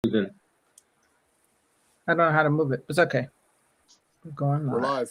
I don't know how to move it. It's okay. We're going live. We're live.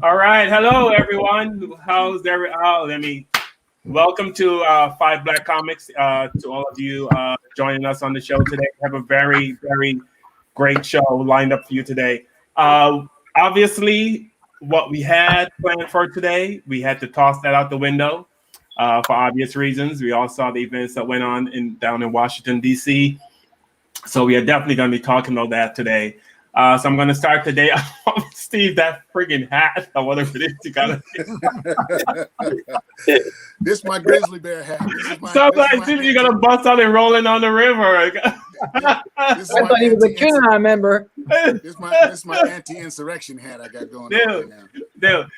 All right, hello everyone. Welcome to 5BlackComics. To all of you joining us on the show today, we have a very, very great show lined up for you today. Obviously, what we had planned for today, we had to toss that out the window for obvious reasons. We all saw the events that went on down in Washington, D.C. So we are definitely going to be talking about that today. So I'm going to start today. Steve, that friggin' hat, or whatever it is you got. This is my grizzly bear hat. Sometimes you're going to bust out and rolling on the river. I thought he was a QAnon member. This is my anti-insurrection hat I got going on right now. Dude,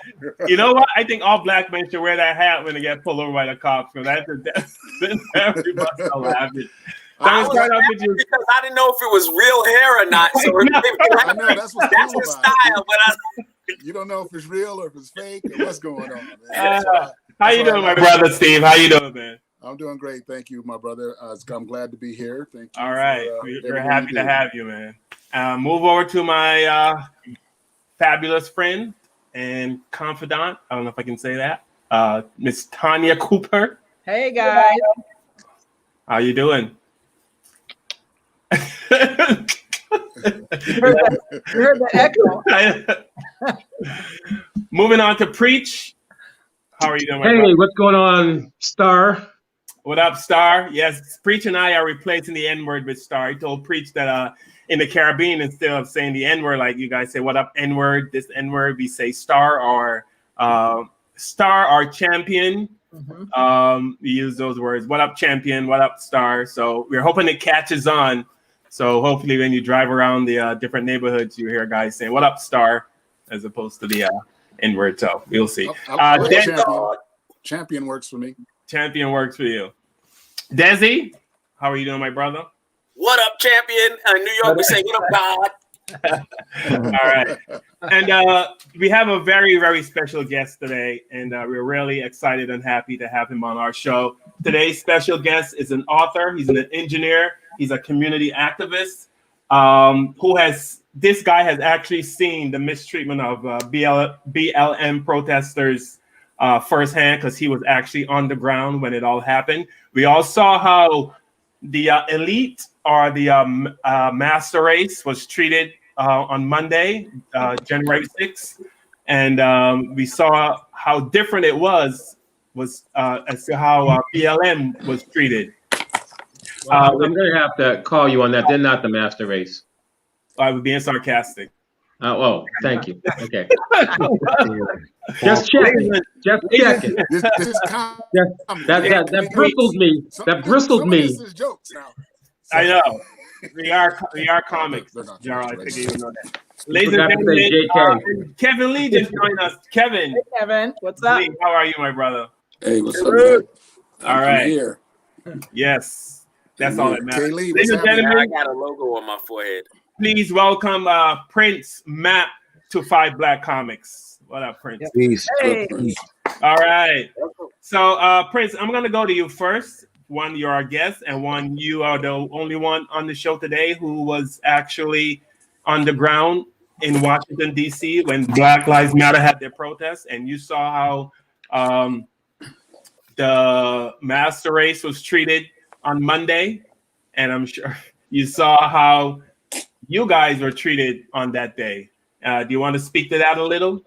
you know what? I think all black men should wear that hat when they get pulled over by the cops. So that's everybody's laughing. I was laughing because I didn't know if it was real hair or not. So I know that's what's that's cool the about style, you don't know if it's real or if it's fake or what's going on. How you doing, my brother Steve? How you doing, man? I'm doing great, thank you, my brother. I'm glad to be here. Thank you. All right, we're happy to have you, man. Move over to my fabulous friend and confidant. I don't know if I can say that. Miss Tanya Cooper. Hey guys. How you doing? You heard the echo. Moving on to Preach. How are you doing? Hey, what's going on, Star? What up, Star? Yes, Preach and I are replacing the N-word with Star. He told Preach that in the Caribbean, instead of saying the N-word, like you guys say, what up, N-word, this N-word, we say Star or champion. Mm-hmm. We use those words. What up, champion? What up, Star? So we're hoping it catches on. So hopefully when you drive around the different neighborhoods, you hear guys saying, what up, Star? As opposed to the N-word. So we'll see. Champion works for me. Champion works for you. Desi, how are you doing, my brother? What up, champion? New York, we say, what up, God? All right. And we have a very, very special guest today, and we're really excited and happy to have him on our show. Today's special guest is an author. He's an engineer. He's a community activist this guy has actually seen the mistreatment of BLM protesters firsthand because he was actually on the ground when it all happened. We all saw how the elite or the master race was treated on Monday, January 6th. And we saw how different it was as to how BLM was treated. I'm going to have to call you on that. They're not the master race. I was being sarcastic. Oh, thank you. Okay. Just checking. Just checking. That bristled me. That bristled me. I know. We are comics, Gerald. I think you know that. Ladies and gentlemen, Kevin Lee just joined us. Kevin. Hey, Kevin. What's up? Lee, how are you, my brother? Hey, what's up, man? All right. Here. Yes. That's all that matters. Lee, ladies and gentlemen, I got a logo on my forehead. Please welcome Prince Map to 5BlackComics. What up, Prince? Peace. Hey. All right. So, Prince, I'm going to go to you first. One, you're our guest, and one, you are the only one on the show today who was actually on the ground in Washington, D.C. when Black Lives Matter had their protests, and you saw how the master race was treated on Monday, and I'm sure you saw how you guys were treated on that day. Do you want to speak to that a little?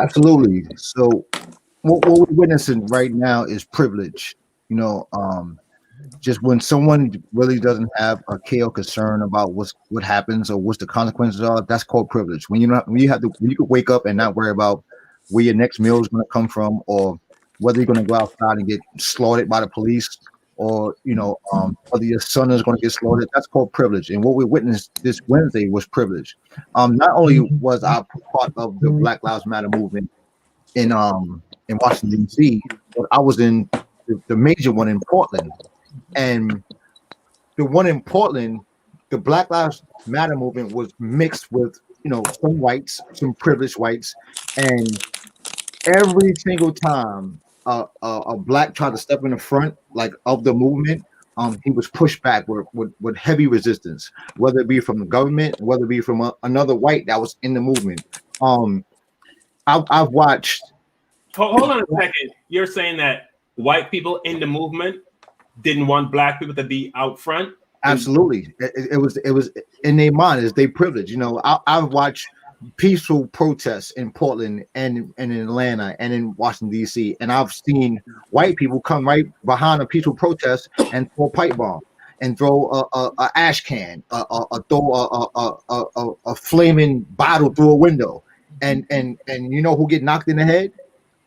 Absolutely. So what we're witnessing right now is privilege. You know, just when someone really doesn't have a care or concern about what happens or what's the consequences are, that's called privilege. When you can wake up and not worry about where your next meal is going to come from, or whether you're going to go outside and get slaughtered by the police, or whether your son is going to get slaughtered. That's called privilege. And what we witnessed this Wednesday was privilege. Not only was I part of the Black Lives Matter movement in Washington D.C., but I was in the major one in Portland. And the one in Portland, the Black Lives Matter movement was mixed with, some whites, some privileged whites, and every single time a black tried to step in the front, like of the movement, he was pushed back with heavy resistance, whether it be from the government, whether it be from another white that was in the movement. I've watched. Hold on a second. You're saying that white people in the movement didn't want black people to be out front? Absolutely. It was in their mind, is their privilege. I've watched peaceful protests in Portland and in Atlanta and in Washington D.C., and I've seen white people come right behind a peaceful protest and throw a pipe bomb and throw a ash can, throw a flaming bottle through a window, and you know who get knocked in the head?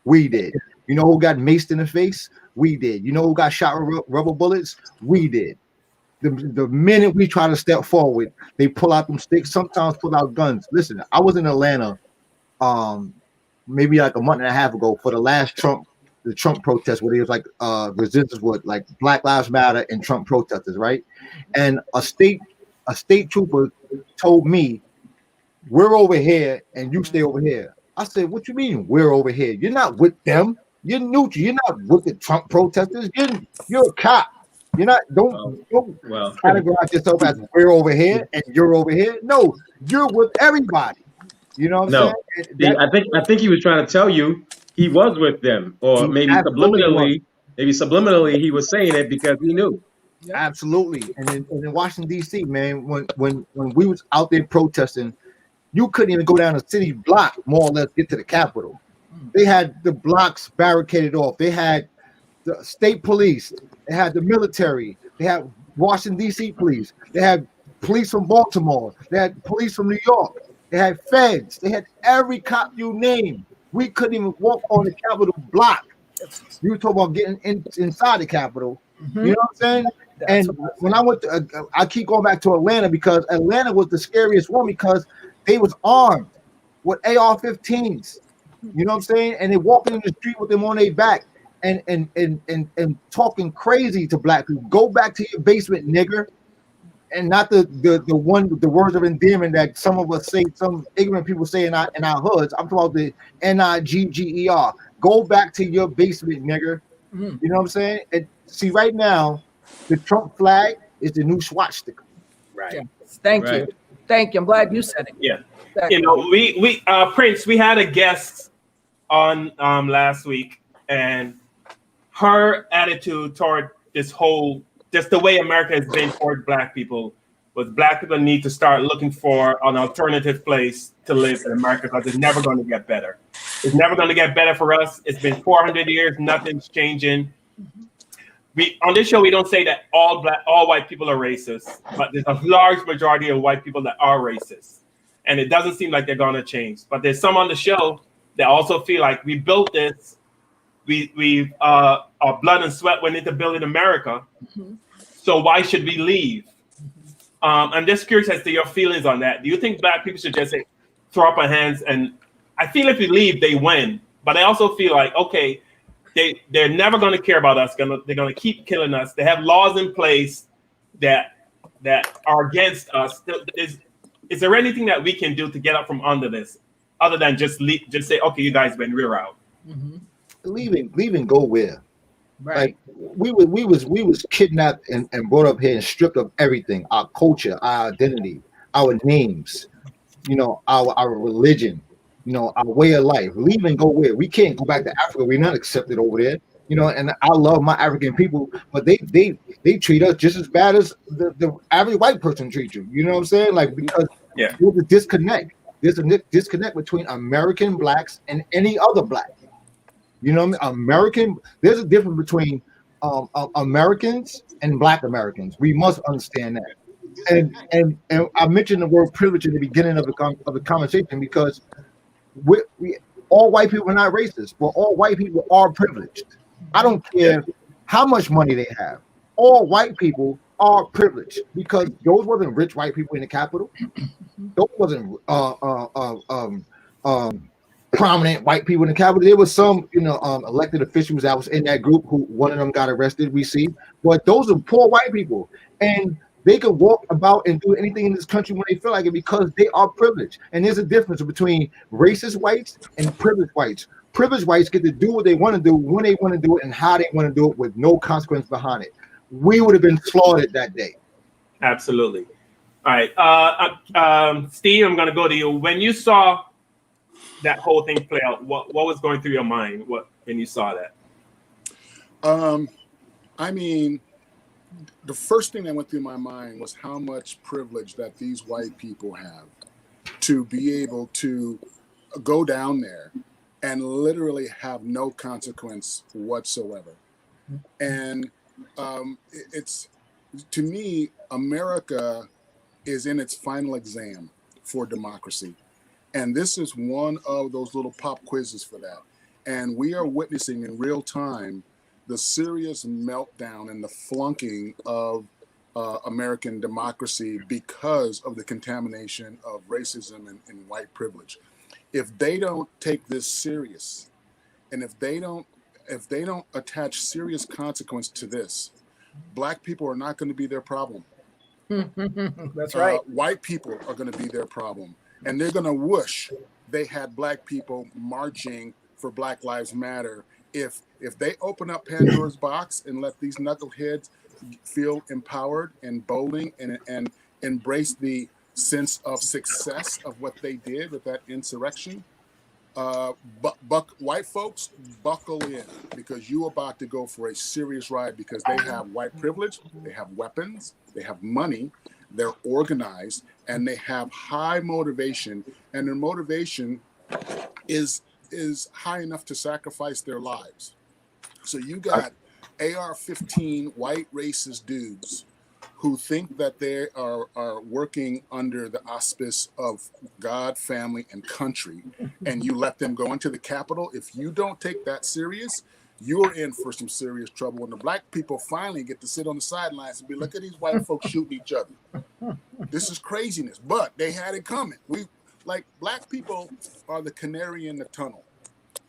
We did. You know who got maced in the face? We did. You know who got shot with rubber bullets? We did. The minute we try to step forward, they pull out them sticks, sometimes pull out guns. Listen, I was in Atlanta maybe like a month and a half ago for the last Trump protest, where there was like resistance with like Black Lives Matter and Trump protesters, right? And a state trooper told me, "We're over here and you stay over here." I said, "What you mean we're over here? You're not with them. You're neutral. You're not with the Trump protesters. You're a cop. You're not. Don't categorize yourself as we're over here and you're over here. No, you're with everybody. You know what I'm saying?" I think he was trying to tell you he was with them, or maybe subliminally he was saying it because he knew. Absolutely. And in Washington D.C., man, when we was out there protesting, you couldn't even go down a city block, more or less, get to the Capitol. They had the blocks barricaded off. They had the state police. They had the military. They had Washington, D.C. police. They had police from Baltimore. They had police from New York. They had feds. They had every cop you name. We couldn't even walk on the Capitol block. You were talking about getting inside the Capitol. You know what I'm saying? And when I went to, I keep going back to Atlanta, because Atlanta was the scariest one, because they was armed with AR-15s. You know what I'm saying? And they walking in the street with them on their back and talking crazy to black people. Go back to your basement, nigger. And not the words of endearment that some of us say, some ignorant people say in our hoods. I'm talking about the NIGGER. Go back to your basement, nigger. You know what I'm saying? And see, right now, the Trump flag is the new swastika. Right. Yeah. Thank you. I'm glad you said it. Yeah. Exactly. We Prince, we had a guest on last week, and her attitude toward this whole, just the way America has been toward black people, was black people need to start looking for an alternative place to live in America, because it's never going to get better. It's never going to get better for us. It's been 400 years. Nothing's changing. On this show, we don't say that all white people are racist, but there's a large majority of white people that are racist. And it doesn't seem like they're going to change. But there's some on the show that also feel like we built this. Our blood and sweat went into building America. So why should we leave? I'm just curious as to your feelings on that. Do you think black people should just say, throw up our hands? And I feel if we leave, they win. But I also feel like, okay, they're never going to care about us. They're going to keep killing us. They have laws in place that are against us. Is there anything that we can do to get up from under this, other than just say, okay, you guys win, we're out? Leaving go where? Right. Like we was kidnapped and brought up here and stripped of everything, our culture, our identity, our names. our religion, our way of life. Leave and go where? We can't go back to Africa. We're not accepted over there. And I love my African people, but they treat us just as bad as the average white person treats you. You know what I'm saying? Like, because there's a disconnect. There's a disconnect between American blacks and any other black. You know what I mean? There's a difference between Americans and Black Americans. We must understand that. And I mentioned the word privilege in the beginning of the conversation because we all white people are not racist, but all white people are privileged. I don't care how much money they have. All white people are privileged because those wasn't rich white people in the Capitol. Those wasn't prominent white people in the Capitol. There was some, elected officials that was in that group who one of them got arrested. We see, but those are poor white people, and they can walk about and do anything in this country when they feel like it because they are privileged. And there's a difference between racist whites and privileged whites. Privileged whites get to do what they want to do when they want to do it and how they want to do it with no consequence behind it. We would have been slaughtered that day. Absolutely. All right, Steve, I'm going to go to you. When you saw that whole thing play out, what was going through your mind when you saw that? I mean, the first thing that went through my mind was how much privilege that these white people have to be able to go down there and literally have no consequence whatsoever. And it's, to me, America is in its final exam for democracy. And this is one of those little pop quizzes for that. And we are witnessing in real time the serious meltdown and the flunking of American democracy because of the contamination of racism and white privilege. If they don't take this serious, and if they don't attach serious consequence to this, Black people are not going to be their problem. That's right. White people are going to be their problem. And they're going to wish they had Black people marching for Black Lives Matter. If they open up Pandora's box and let these knuckleheads feel empowered and bolding and embrace the sense of success of what they did with that insurrection, white folks, buckle in, because you're about to go for a serious ride, because they have white privilege, they have weapons, they have money, they're organized, and they have high motivation, and their motivation is high enough to sacrifice their lives. So you got AR-15 white racist dudes who think that they are working under the auspice of God, family, and country, and you let them go into the Capitol. If you don't take that serious, you're in for some serious trouble. And the Black people finally get to sit on the sidelines and be, look at these white folks shooting each other. This is craziness, but they had it coming. Black people are the canary in the tunnel.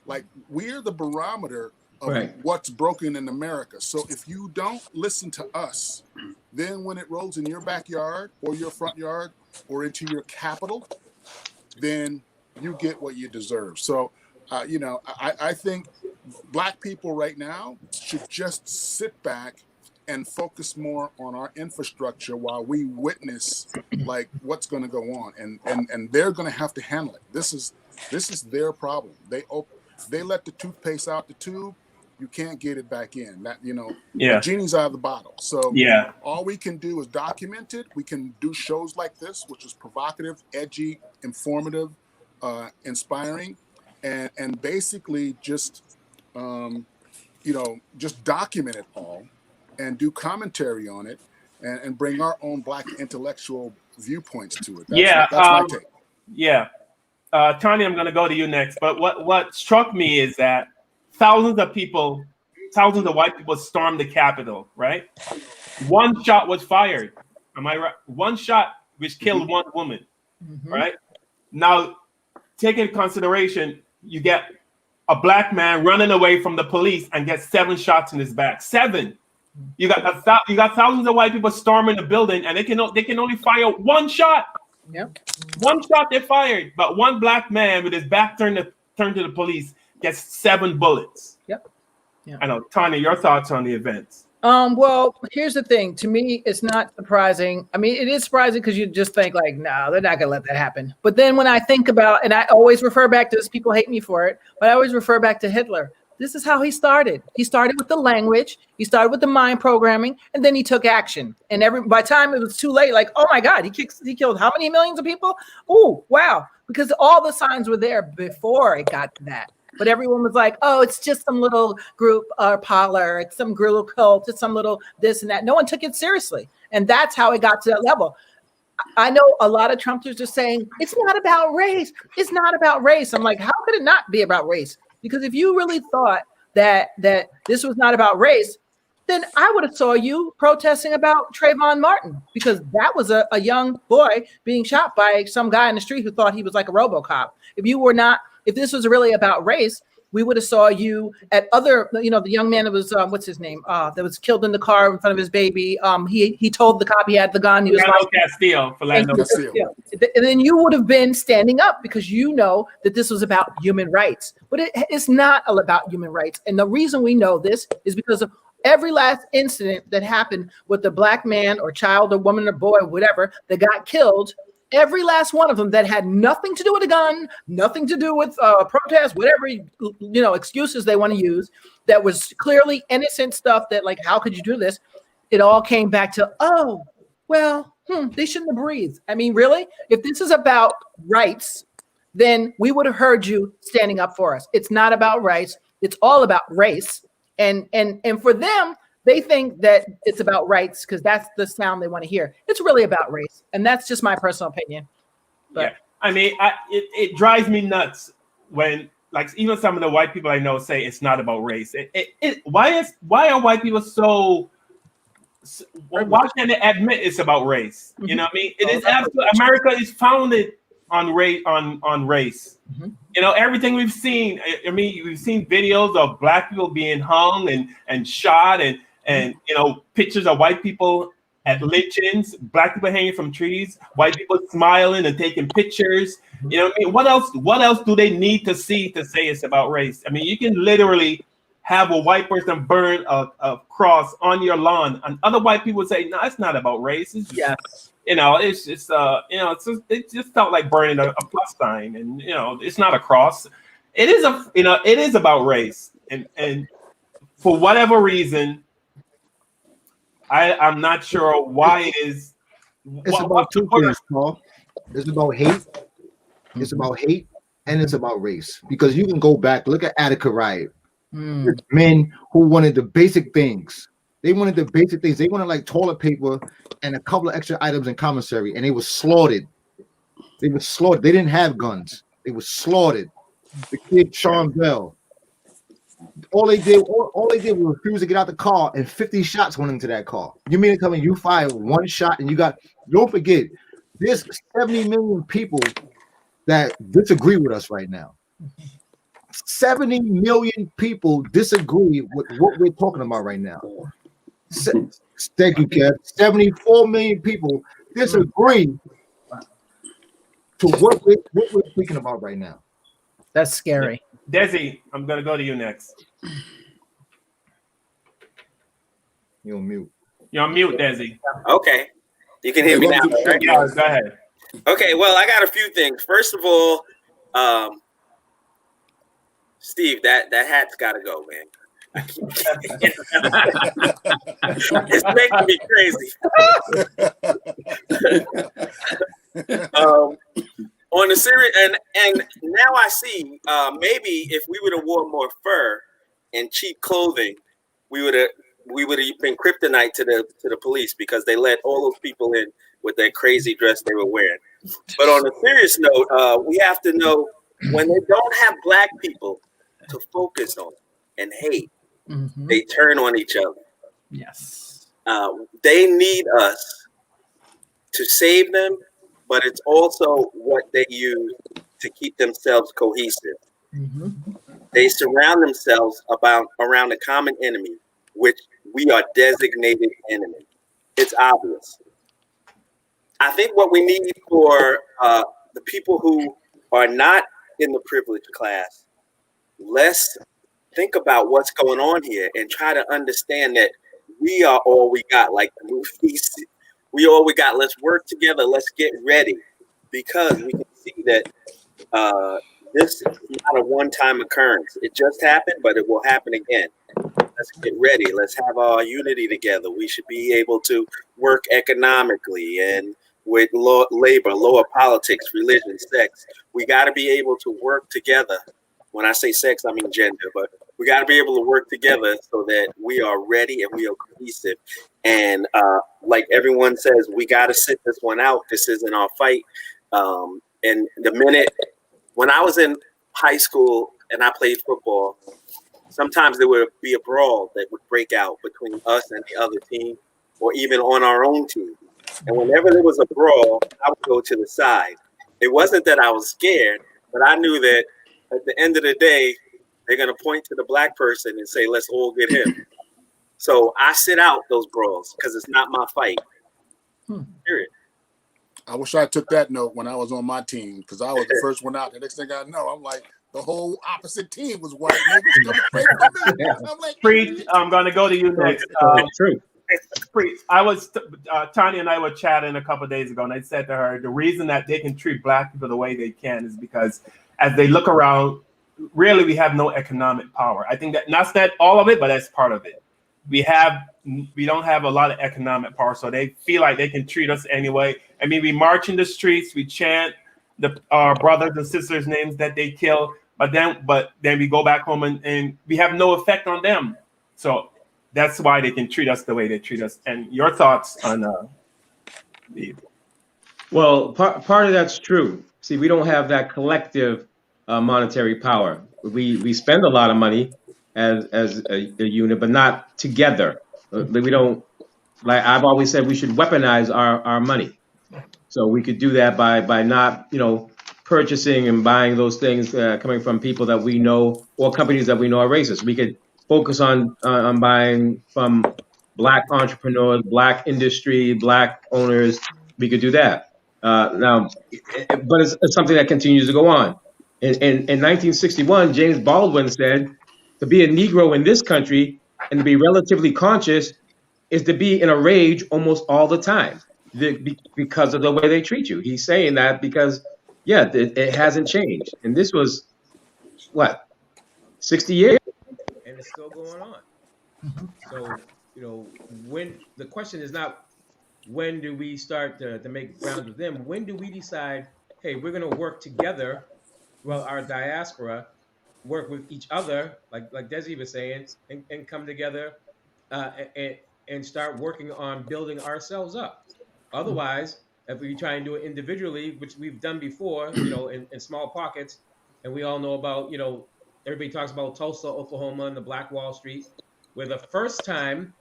Like, we're the barometer of what's broken in America. So if you don't listen to us, then when it rolls in your backyard or your front yard or into your Capitol, then you get what you deserve. So, I think Black people right now should just sit back and focus more on our infrastructure while we witness like what's going to go on, and they're going to have to handle it. This is their problem. They let the toothpaste out the tube. You can't get it back in. The genie's out of the bottle. So all we can do is document it. We can do shows like this, which is provocative, edgy, informative, inspiring, and basically just just document it all and do commentary on it and bring our own Black intellectual viewpoints to it. That's my take. Yeah. Tanya, I'm going to go to you next. But what struck me is that thousands of white people stormed the Capitol, right? One shot was fired. Am I right? One shot which killed one woman, right? Now, take into consideration, you get a Black man running away from the police and gets 7 shots in his back. 7. You got thousands of white people storming the building, and they can only fire 1 shot. Yep. 1 shot they fired, but one Black man with his back turned to the police gets 7 bullets. Yep. Yeah. I know, Tanya, your thoughts on the events? Well, here's the thing. To me, it's not surprising. I mean, it is surprising because you just think like, no, they're not gonna let that happen. But then when I think about, and I always refer back to this, people hate me for it, but I always refer back to Hitler. This is how he started. He started with the language, he started with the mind programming, and then he took action. And by the time it was too late, like, oh my God, he killed how many millions of people? Oh, wow. Because all the signs were there before it got to that. But everyone was like, oh, it's just some little group or parlor, it's some little cult, it's some little this and that. No one took it seriously. And that's how it got to that level. I know a lot of Trumpsters are saying, it's not about race. It's not about race. I'm like, how could it not be about race? Because if you really thought that this was not about race, then I would have saw you protesting about Trayvon Martin, because that was a young boy being shot by some guy in the street who thought he was like a RoboCop. If this was really about race, we would have saw you at other, the young man that was, what's his name? That was killed in the car in front of his baby. He told the cop he had the gun. He was Philando Castile. and then you would have been standing up because you know that this was about human rights. But it's not all about human rights. And the reason we know this is because of every last incident that happened with the black man or child or woman or boy or whatever that got killed. Every last one of them that had nothing to do with a gun, nothing to do with protest, whatever excuses they want to use, that was clearly innocent stuff. That like, how could you do this? It all came back to, oh, well, they shouldn't have breathed. I mean, really, if this is about rights, then we would have heard you standing up for us. It's not about rights. It's all about race. And for them, they think that it's about rights because that's the sound they want to hear. It's really about race. And that's just my personal opinion. But yeah. I mean, it drives me nuts when, like, even some of the white people I know say it's not about race. Why are white people so, why can't they admit it's about race? You know what I mean? It is absolutely, America is founded on race. Mm-hmm. Everything we've seen. I mean, we've seen videos of black people being hung and shot, and pictures of white people at lynchings, black people hanging from trees, white people smiling and taking pictures. You know what I mean? What else do they need to see to say it's about race? I mean, you can literally have a white person burn a cross on your lawn, and other white people say, no, it's not about race. It's just, it just felt like burning a plus sign, and it's not a cross. It is about race, and for whatever reason, I'm not sure why it is. It's about two things, Paul. It's about hate. It's about hate, and it's about race. Because you can go back, look at Attica Riot. Men who wanted the basic things. They wanted the basic things. They wanted like toilet paper and a couple of extra items in commissary, and they were slaughtered. They were slaughtered. They didn't have guns. They were slaughtered. The kid Sean Bell. All they did was refuse to get out the car, and 50 shots went into that car. You mean to tell me you fired one shot and don't forget, there's 70 million people that disagree with us right now. 70 million people disagree with what we're talking about right now. Thank you, Kev. 74 million people disagree to what we're speaking about right now. That's scary. Desi, I'm going to go to you next. You're on mute. You're on mute, Desi. Okay. You can hear me now. Right? Yeah, go ahead. Okay, well, I got a few things. First of all, Steve, that hat's got to go, man. It's making me crazy. On the serious, and now I see, maybe if we would have worn more fur and cheap clothing, we would have been kryptonite to the police, because they let all those people in with that crazy dress they were wearing. But on a serious note, we have to know, when they don't have black people to focus on and hate, they turn on each other. Yes. They need us to save them, but it's also what they use to keep themselves cohesive. They surround themselves around a common enemy, which we are designated enemy. It's obvious. I think what we need for the people who are not in the privileged class, let's think about what's going on here and try to understand that we are all we got, like the movie. We all we got. Let's work together. Let's get ready, because we can see that this is not a one-time occurrence. It just happened, but it will happen again. Let's get ready. Let's have our unity together. We should be able to work economically and with labor, lower politics, religion, sex. We got to be able to work together. When I say sex, I mean gender, but we got to be able to work together so that we are ready and we are cohesive. And like everyone says, we got to sit this one out. This isn't our fight. And the minute when I was in high school and I played football, sometimes there would be a brawl that would break out between us and the other team, or even on our own team. And whenever there was a brawl, I would go to the side. It wasn't that I was scared, but I knew that at the end of the day, they're going to point to the black person and say, let's all get him. So I sit out those brawls because it's not my fight. Period. I wish I took that note when I was on my team, because I was the first one out. The next thing I know, I'm like, the whole opposite team was white. I'm like, Preach, I'm going to go to you next. True. Preach. Tanya and I were chatting a couple of days ago, and I said to her, the reason that they can treat black people the way they can is because as they look around, really we have no economic power. I think that not that all of it, but that's part of it. We don't have a lot of economic power, so they feel like they can treat us anyway. I mean, we march in the streets, we chant our brothers and sisters' names that they kill, but then we go back home and we have no effect on them. So that's why they can treat us the way they treat us. And your thoughts on Well, part of that's true. See, we don't have that collective monetary power. We spend a lot of money as a unit, but not together. We don't, like I've always said, we should weaponize our money. So we could do that by not, purchasing and buying those things coming from people that we know or companies that we know are racist. We could focus on buying from black entrepreneurs, black industry, black owners. We could do that. Now, but it's something that continues to go on. In 1961, James Baldwin said, to be a Negro in this country and to be relatively conscious is to be in a rage almost all the time because of the way they treat you. He's saying that because, it hasn't changed. And this was, 60 years? And it's still going on. So, when the question is not when do we start to make grounds with them, when do we decide, hey, we're going to work together, our diaspora, work with each other, like Desi was saying, and come together and start working on building ourselves up. Otherwise, if we try and do it individually, which we've done before, in small pockets, and we all know about, everybody talks about Tulsa, Oklahoma, and the Black Wall Street, where the first time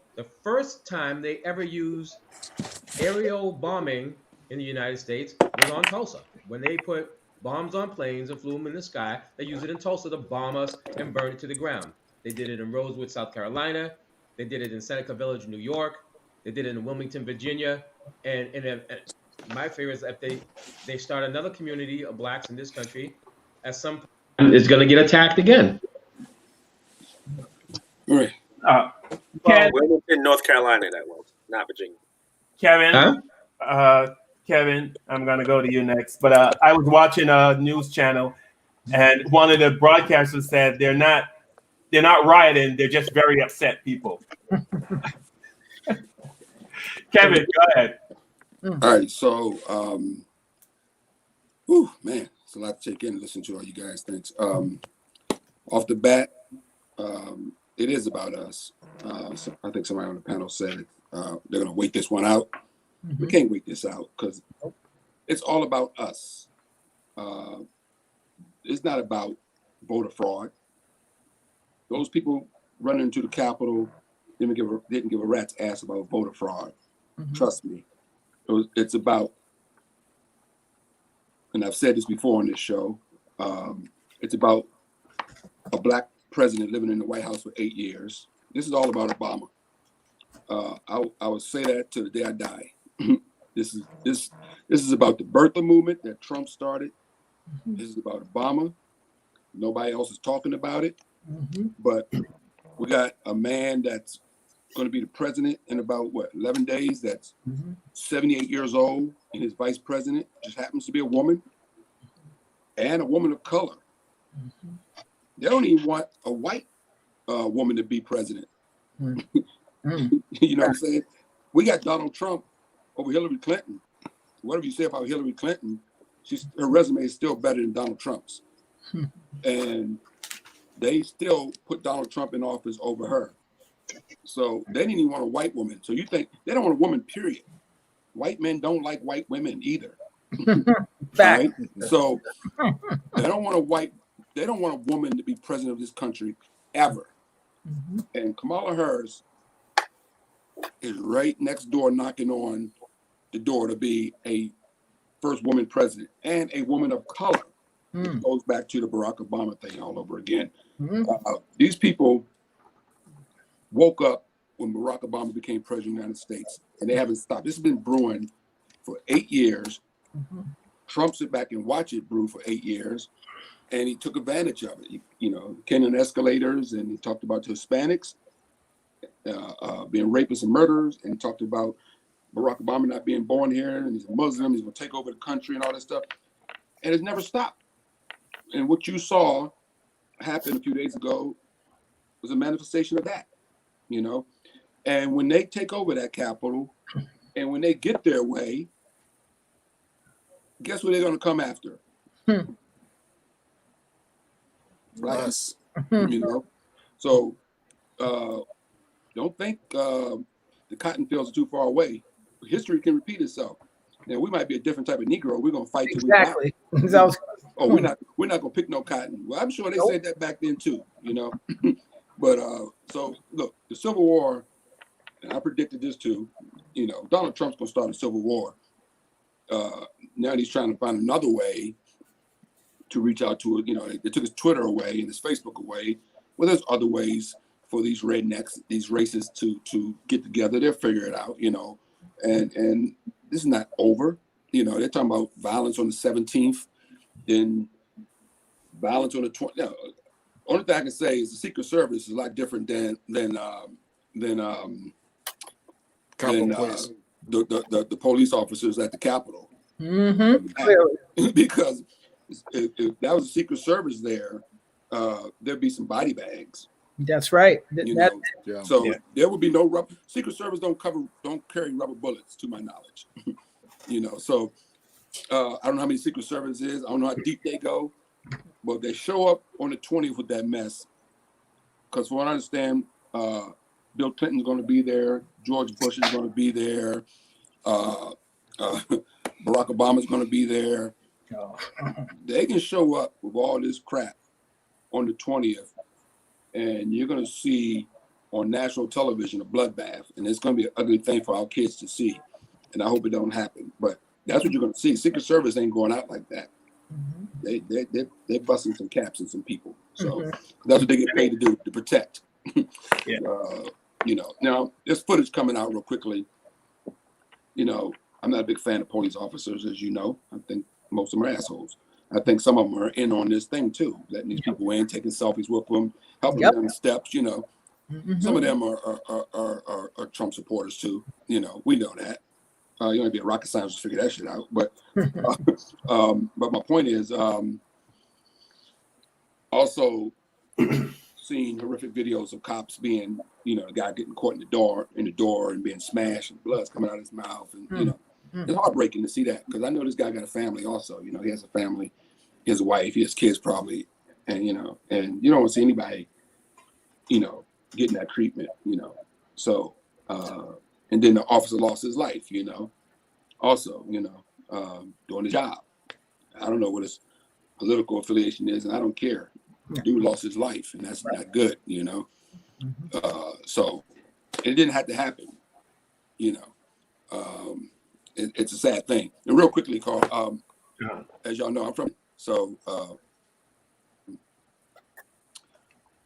they ever used aerial bombing in the United States was on Tulsa. When they put bombs on planes and flew them in the sky, they used it in Tulsa to bomb us and burn it to the ground. They did it in Rosewood, South Carolina. They did it in Seneca Village, New York. They did it in Wilmington, Virginia. And my fear is that they start another community of blacks in this country, at some point it's going to get attacked again. all right. In North Carolina, that was not Virginia. Kevin, Kevin, I'm gonna go to you next. But I was watching a news channel, and one of the broadcasters said they're not rioting; they're just very upset people. Kevin, go ahead. All right, so, man, it's a lot to take in and listen to all you guys. Thanks. Off the bat, it is about us. So I think somebody on the panel said they're going to wait this one out. Mm-hmm. We can't wait this out because it's all about us. It's not about voter fraud. Those people running into the Capitol didn't give a rat's ass about voter fraud. Mm-hmm. Trust me. It's about, and I've said this before on this show, it's about a black president living in the White House for 8 years. This is all about Obama. I would say that to the day I die. This is about the birther movement that Trump started. Mm-hmm. This is about Obama. Nobody else is talking about it. Mm-hmm. But we got a man that's going to be the president in about, what, 11 days, that's Mm-hmm. 78 years old, and his vice president just happens to be a woman and a woman of color. Mm-hmm. They don't even want a white woman to be president. Mm-hmm. You know what I'm saying? We got Donald Trump over Hillary Clinton. Whatever you say about Hillary Clinton, her resume is still better than Donald Trump's. And they still put Donald Trump in office over her. So they didn't even want a white woman. So you think they don't want a woman, period. White men don't like white women either. Right? So they don't want a woman to be president of this country ever. Mm-hmm. And Kamala Harris is right next door knocking on the door to be a first woman president and a woman of color. Which goes back to the Barack Obama thing all over again. Mm-hmm. These people woke up when Barack Obama became president of the United States, and they haven't stopped. This has been brewing for 8 years. Mm-hmm. Trump sit back and watch it brew for 8 years, and he took advantage of it. He came on escalators, and he talked about the Hispanics being rapists and murderers, and he talked about Barack Obama not being born here, and he's a Muslim, he's going to take over the country and all that stuff. And it's never stopped. And what you saw happen a few days ago was a manifestation of that, And when they take over that Capitol, and when they get their way, guess what they're going to come after? Black Us. So don't think the cotton fields are too far away. History can repeat itself. Now, we might be a different type of Negro. We're going to fight till we die. Exactly. Oh, we're not going to pick no cotton. Well, I'm sure they said that back then too, But so look, the Civil War, and I predicted this too. Donald Trump's going to start a civil war. Now he's trying to find another way to reach out to it. They took his Twitter away and his Facebook away. Well, there's other ways for these rednecks, these racists to get together. They'll figure it out, And this is not over. They're talking about violence on the 17th, then violence on the 20th. No, only thing I can say is the Secret Service is a lot different than the police officers at the Capitol. Mm-hmm. Because if that was a Secret Service there, there'd be some body bags. That's right. So there would be no rubber. Secret Service don't carry rubber bullets, to my knowledge. So I don't know how many Secret Service is. I don't know how deep they go, but they show up on the 20th with that mess. Because from what I understand, Bill Clinton's going to be there. George Bush is going to be there. Barack Obama's going to be there. They can show up with all this crap on the 20th, and you're going to see on national television a bloodbath, and it's going to be an ugly thing for our kids to see. And I hope it don't happen. But that's what you're going to see. Secret Service ain't going out like that. Mm-hmm. They're busting some caps and some people. So that's what they get paid to do, to protect. Now there's footage coming out real quickly. I'm not a big fan of police officers, as you know. I think most of them are assholes. I think some of them are in on this thing too, letting these people in, taking selfies with them, helping them down the steps. Mm-hmm. Some of them are Trump supporters too. We know that. You don't be a rocket scientist to figure that shit out. But my point is, also seeing horrific videos of cops being, the guy getting caught in the door and being smashed and blood's coming out of his mouth, and it's heartbreaking to see that, because I know this guy got a family also. He has a family, he has a wife, he has kids probably, and and you don't want to see anybody, getting that treatment, So and then the officer lost his life, also, doing the job. I don't know what his political affiliation is, and I don't care. The dude lost his life, and that's not good, So it didn't have to happen, It's a sad thing. And real quickly, Carl, as y'all know, I'm from, so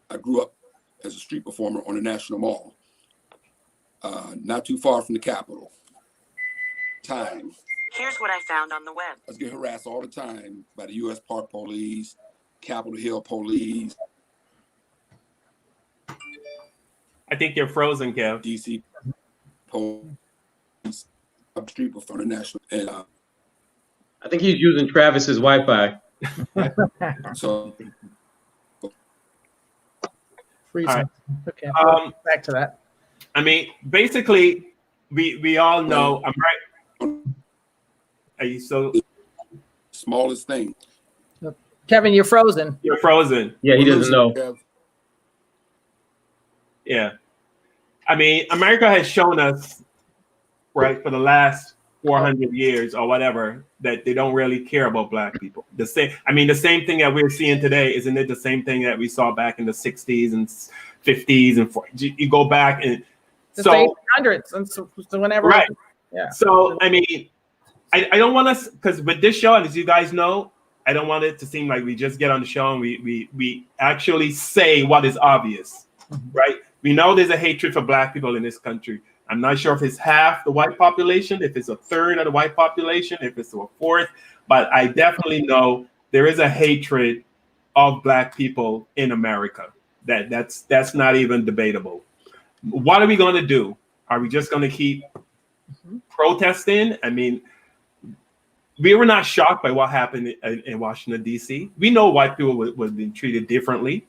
I grew up as a street performer on the National Mall, not too far from the Capitol. Here's what I found on the web. I was getting harassed all the time by the U.S. Park Police, Capitol Hill Police. I think you're frozen, Kev. DC police up the street before the national, and I think he's using Travis's Wi-Fi. so Freezing. All right. Okay. Back to that. I mean, basically, we all know. I'm right. Are you so? smallest thing. Kevin, you're frozen. You're frozen. Yeah, he We're doesn't losing, know. Kev. Yeah. I mean, America has shown us, right, for the last 400 years or whatever, that they don't really care about black people. The same thing that we're seeing today, isn't it the same thing that we saw back in the 60s and 50s and 40s? You go back and The so 800s and so whenever. right. Yeah. So I mean, I don't want us, because with this show, and as you guys know, I don't want it to seem like we just get on the show and we actually say what is obvious, right? We know there's a hatred for black people in this country. I'm not sure if it's half the white population, if it's a third of the white population, if it's a fourth, but I definitely know there is a hatred of black people in America. That's not even debatable. What are we going to do? Are we just going to keep protesting? I mean, we were not shocked by what happened in Washington, D.C. We know white people were being treated differently.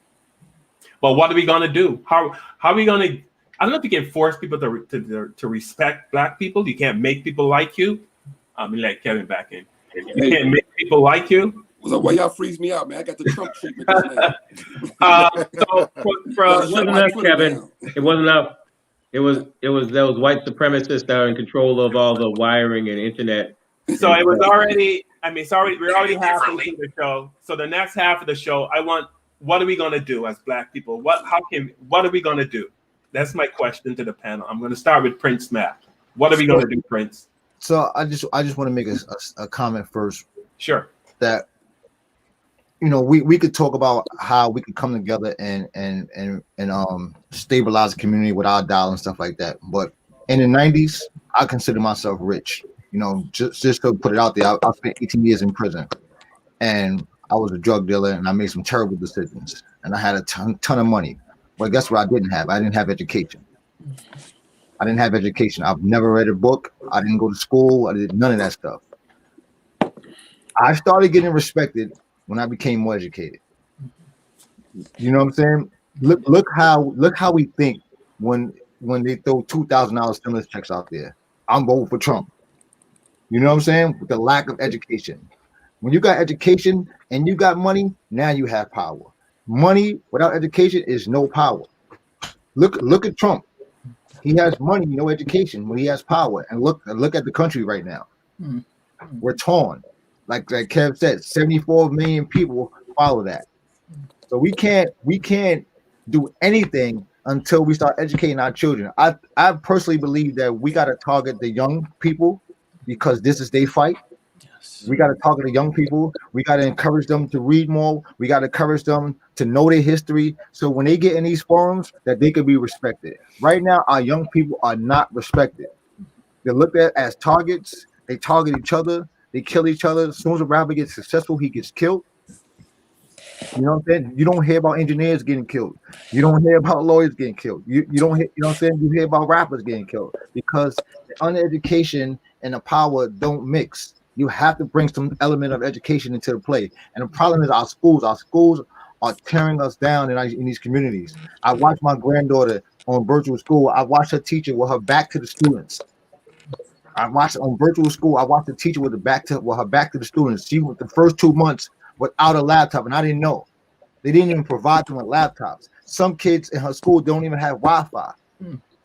But what are we going to do? How are we going to? I don't know if you can force people to respect black people. You can't make people like you. Let me let Kevin back in. You can't make people like you. So why y'all freeze me out, man? I got the Trump treatment just now. So It wasn't us, Kevin. down. It wasn't us. It was those white supremacists that are in control of all the wiring and internet. So it was already. I mean, we're already halfway through the show. So the next half of the show, what are we going to do as black people? What are we going to do? That's my question to the panel. I'm going to start with Prince Matt. What are we going to do, Prince? So I just want to make a comment first. Sure. That we could talk about how we could come together and stabilize the community with our dollar and stuff like that. But in the 90s, I consider myself rich. Just to put it out there, I spent 18 years in prison, and I was a drug dealer, and I made some terrible decisions, and I had a ton of money. Well, guess what I didn't have? I didn't have education. I've never read a book. I didn't go to school. I did none of that stuff. I started getting respected when I became more educated. You know what I'm saying? Look how we think when they throw $2,000 stimulus checks out there. I'm voting for Trump. You know what I'm saying? With the lack of education. When you got education and you got money, now you have power. Money without education is no power. Look at Trump. He has money, no education, when he has power. And look at the country right now. We're torn. Like Kev said, 74 million people follow that. So we can't do anything until we start educating our children. I personally believe that we got to target the young people because this is their fight. We got to target the young people. We got to encourage them to read more. We got to encourage them to know their history. So when they get in these forums, that they can be respected. Right now, our young people are not respected. They're looked at as targets. They target each other. They kill each other. As soon as a rapper gets successful, he gets killed. You know what I'm saying? You don't hear about engineers getting killed. You don't hear about lawyers getting killed. You don't hear, you know what I'm saying? You hear about rappers getting killed because the uneducation and the power don't mix. You have to bring some element of education into the play. And the problem is our schools are tearing us down in these communities. I watched my granddaughter on virtual school. I watched her teacher with her back to the students. I watched on virtual school. I watched the teacher with her back to the students. She went the first 2 months without a laptop, and I didn't know. They didn't even provide them with laptops. Some kids in her school don't even have Wi-Fi.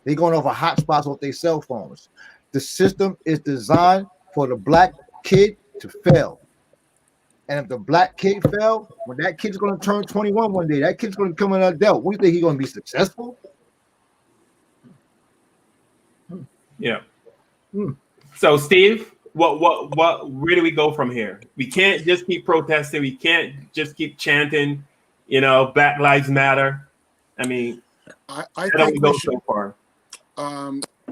They're going over hotspots with their cell phones. The system is designed for the black kid to fail. And if the black kid fail, when that kid's going to turn 21 one day, that kid's going to become an adult. We think he's going to be successful? Yeah. So, Steve, where do we go from here? We can't just keep protesting. We can't just keep chanting, Black Lives Matter. I mean, I where do we think go we should, so far?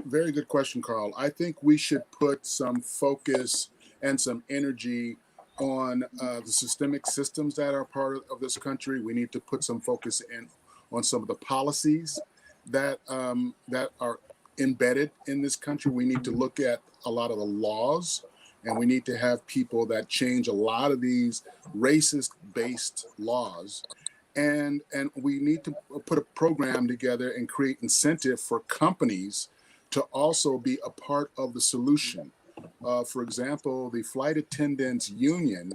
very good question, Carl. I think we should put some focus and some energy on the systemic systems that are part of this country. We need to put some focus in on some of the policies that that are embedded in this country. We need to look at a lot of the laws, and we need to have people that change a lot of these racist-based laws. And we need to put a program together and create incentive for companies to also be a part of the solution. For example, the flight attendants union,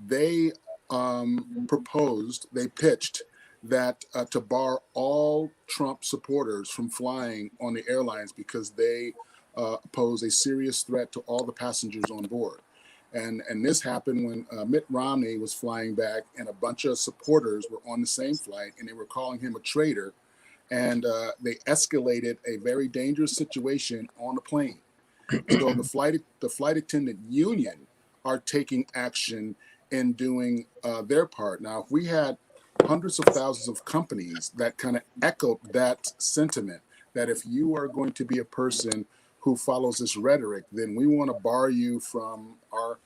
they they pitched that to bar all Trump supporters from flying on the airlines because they pose a serious threat to all the passengers on board. And this happened when Mitt Romney was flying back, and a bunch of supporters were on the same flight, and they were calling him a traitor. And they escalated a very dangerous situation on the plane. So the flight attendant union are taking action in doing their part. Now, if we had hundreds of thousands of companies that kind of echoed that sentiment, that if you are going to be a person who follows this rhetoric, then we want to bar you from our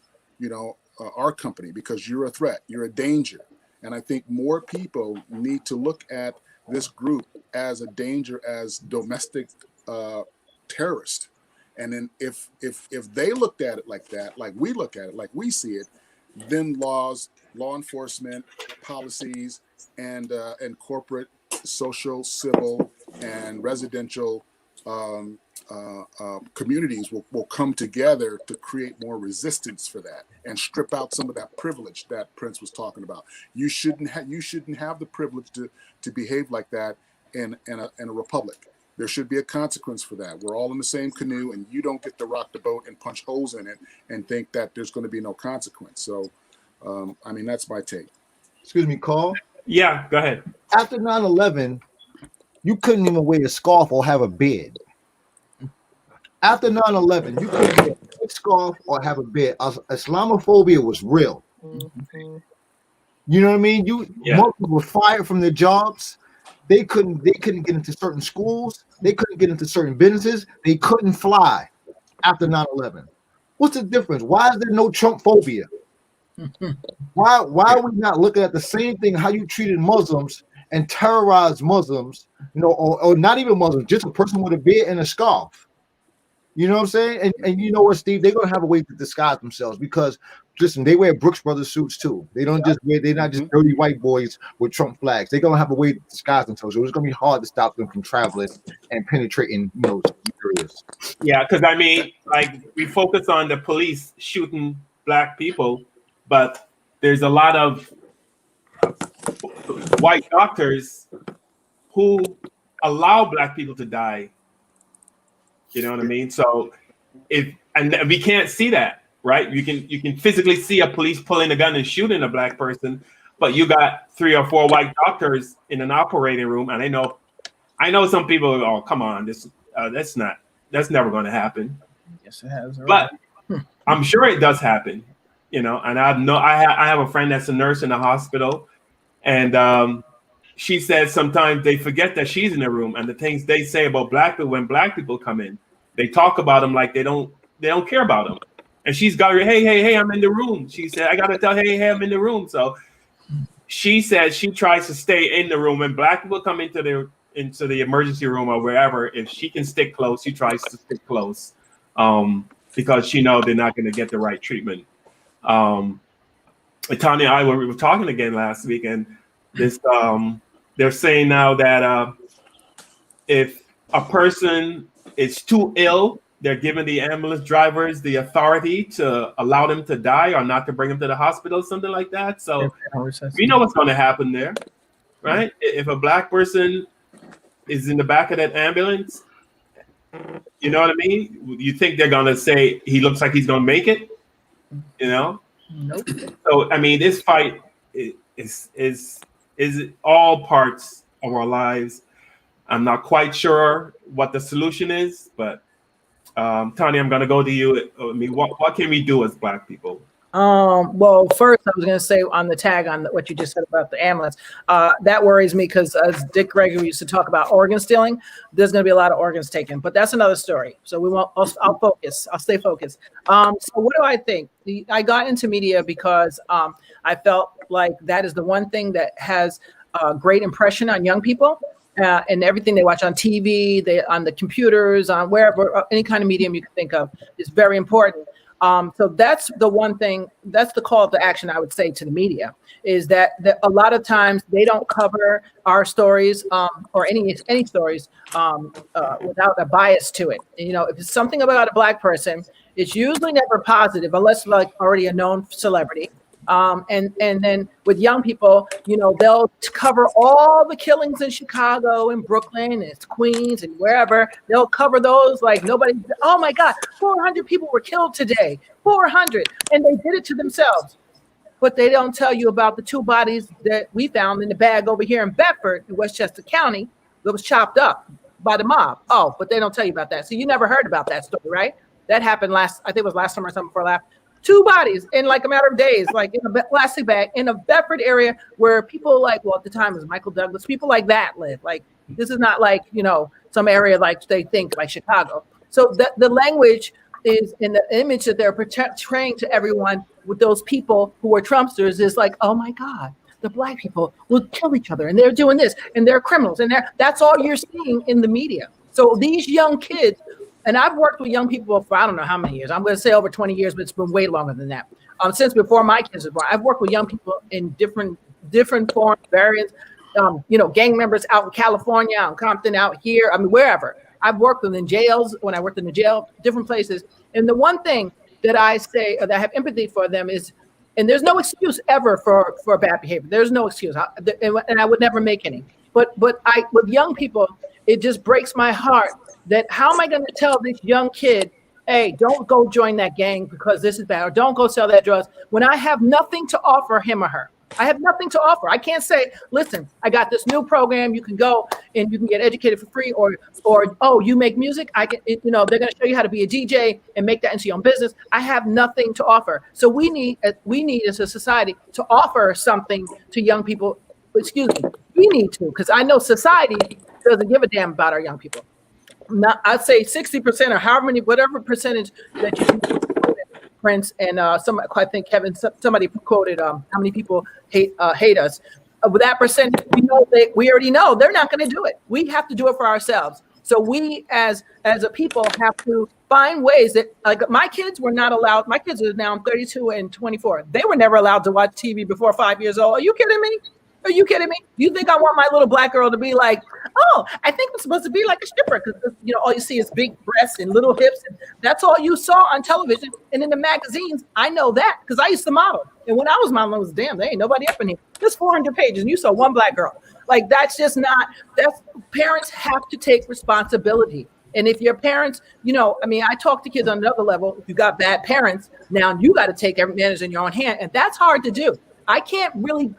company because you're a threat, you're a danger. And I think more people need to look at this group as a danger, as domestic terrorist. And then if they looked at it like that, like we look at it, like we see it, then law enforcement, policies, and corporate, social, civil, and residential communities will come together to create more resistance for that and strip out some of that privilege that Prince was talking about. You shouldn't have the privilege to behave like that in a republic. There should be a consequence for that. We're all in the same canoe, and you don't get to rock the boat and punch holes in it and think that there's going to be no consequence. So, I mean, that's my take. Excuse me, Carl. Yeah, go ahead. After 9/11, you couldn't even wear a scarf or have a beard. After 9/11, you couldn't wear a scarf or have a beard. Islamophobia was real. Mhm. You know what I mean? Yeah. Most people were fired from their jobs. They couldn't get into certain schools. They couldn't get into certain businesses. They couldn't fly after 9/11. What's the difference? Why is there no Trump phobia? Why are we not looking at the same thing, how you treated Muslims and terrorized Muslims, or not even Muslims, just a person with a beard and a scarf? You know what I'm saying? And you know what, Steve? They're gonna have a way to disguise themselves because listen, they wear Brooks Brothers suits too. They're not just dirty white boys with Trump flags. They're gonna have a way to disguise themselves. So it's gonna be hard to stop them from traveling and penetrating, areas. Yeah, because I mean, like we focus on the police shooting black people, but there's a lot of white doctors who allow black people to die. You know what I mean? So and we can't see that, right? You can physically see a police pulling a gun and shooting a black person, but you got 3 or 4 white doctors in an operating room, and I know some people, oh come on, that's never going to happen. Yes, it has. But I'm sure it does happen, and I have a friend that's a nurse in a hospital, and she said sometimes they forget that she's in the room, and the things they say about black people when black people come in, they talk about them like they don't care about them. And she's got her, hey, I'm in the room. She said, I got to tell, hey, I'm in the room. So she said she tries to stay in the room when black people come into the emergency room or wherever. If she can stick close, she tries to stick close because she knows they're not going to get the right treatment. Tanya and I were talking again last week, and this they're saying now that if a person is too ill, they're giving the ambulance drivers the authority to allow them to die or not to bring them to the hospital, something like that. So we know what's going to happen there, right? If a black person is in the back of that ambulance, you know what I mean? You think they're going to say he looks like he's going to make it, Nope. So I mean, this fight is all parts of our lives. I'm not quite sure what the solution is, but Tanya, I'm going to go to you. I mean, what can we do as black people? Well, first I was going to say on the tag on what you just said about the ambulance, that worries me because as Dick Gregory used to talk about organ stealing, there's going to be a lot of organs taken, but that's another story. So I'll focus. I'll stay focused. So what do I think? I got into media because I felt like that is the one thing that has a great impression on young people. and everything they watch on TV, on the computers, on wherever, any kind of medium you can think of is very important. So that's the one thing, that's the call to action I would say to the media, is that a lot of times they don't cover our stories or any stories without a bias to it. You know, if it's something about a Black person, it's usually never positive unless like already a known celebrity. And then with young people, you know, they'll cover all the killings in Chicago and Brooklyn and Queens and wherever. They'll cover those like nobody. Oh my God, 400 people were killed today. 400, and they did it to themselves. But they don't tell you about the 2 bodies that we found in the bag over here in Bedford, in Westchester County, that was chopped up by the mob. Oh, but they don't tell you about that. So you never heard about that story, right? That happened I think it was last summer or something before last. 2 bodies in like a matter of days, like in a plastic bag in a Bedford area where people like, well, at the time it was Michael Douglas, people like that live. Like, this is not like, you know, some area like they think like Chicago. So the language is in the image that they're portraying to everyone with those people who are Trumpsters is like, oh my God, the Black people will kill each other and they're doing this and they're criminals and that's all you're seeing in the media. So these young kids, and I've worked with young people for I don't know how many years. I'm going to say over 20 years, but it's been way longer than that. Since before my kids were born, I've worked with young people in different forms, variants. You know, gang members out in California, out in Compton, out here. I mean, wherever. I've worked with them in jails when I worked in the jail, different places. And the one thing that I say that I have empathy for them is, and there's no excuse ever for bad behavior. There's no excuse, and I would never make any. But with young people, it just breaks my heart. That how am I going to tell this young kid, hey, don't go join that gang because this is bad, or don't go sell that drugs, when I have nothing to offer him or her. I have nothing to offer. I can't say, listen, I got this new program. You can go and you can get educated for free, or oh, you make music. I can, you know, they're going to show you how to be a DJ and make that into your own business. I have nothing to offer. So we need as a society to offer something to young people. Excuse me, we need to, because I know society doesn't give a damn about our young people. Not, I'd say 60% or however many, whatever percentage that you quoted, Prince, and I think Kevin, somebody quoted how many people hate us. With that percentage, we already know they're not going to do it. We have to do it for ourselves. So we, as a people, have to find ways that, like, my kids were not allowed. My kids are now 32 and 24. They were never allowed to watch TV before 5 years old. Are you kidding me? Are you kidding me? You think I want my little Black girl to be like, oh, I think I'm supposed to be like a stripper because, you know, all you see is big breasts and little hips. And that's all you saw on television and in the magazines. I know that because I used to model. And when I was modeling, I was, damn, there ain't nobody up in here. There's 400 pages and you saw one Black girl. Like, that's just not, parents have to take responsibility. And if your parents, you know, I mean, I talk to kids on another level. If you got bad parents, now you got to take every matters in your own hand. And that's hard to do. I can't really,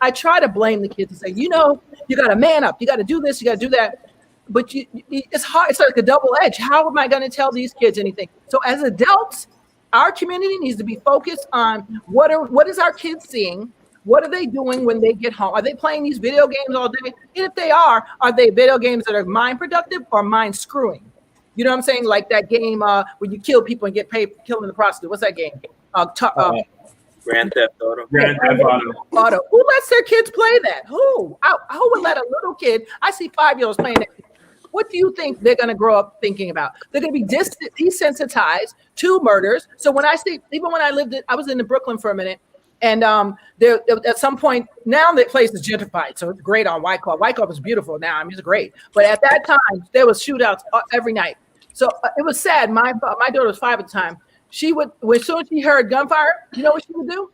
I try to blame the kids and say, you know, you got to man up. You got to do this. You got to do that. But it's hard. It's like a double edge. How am I going to tell these kids anything? So as adults, our community needs to be focused on what is our kids seeing? What are they doing when they get home? Are they playing these video games all day? And if they are they video games that are mind productive or mind screwing? You know what I'm saying? Like that game where you kill people and get paid for killing the prostitute. What's that game? Grand Theft Auto. Grand Theft Auto. Who lets their kids play that? Who would let a little kid? I see 5-year-olds playing that. What do you think they're going to grow up thinking about? They're going to be desensitized to murders. So when I say, even when I was in Brooklyn for a minute, and there at some point, now that place is gentrified, so it's great on Wyckoff. Wyckoff is beautiful now. I mean, it's great. But at that time, there was shootouts every night. So it was sad. My daughter was 5 at the time. She would, as soon as she heard gunfire, you know what she would do?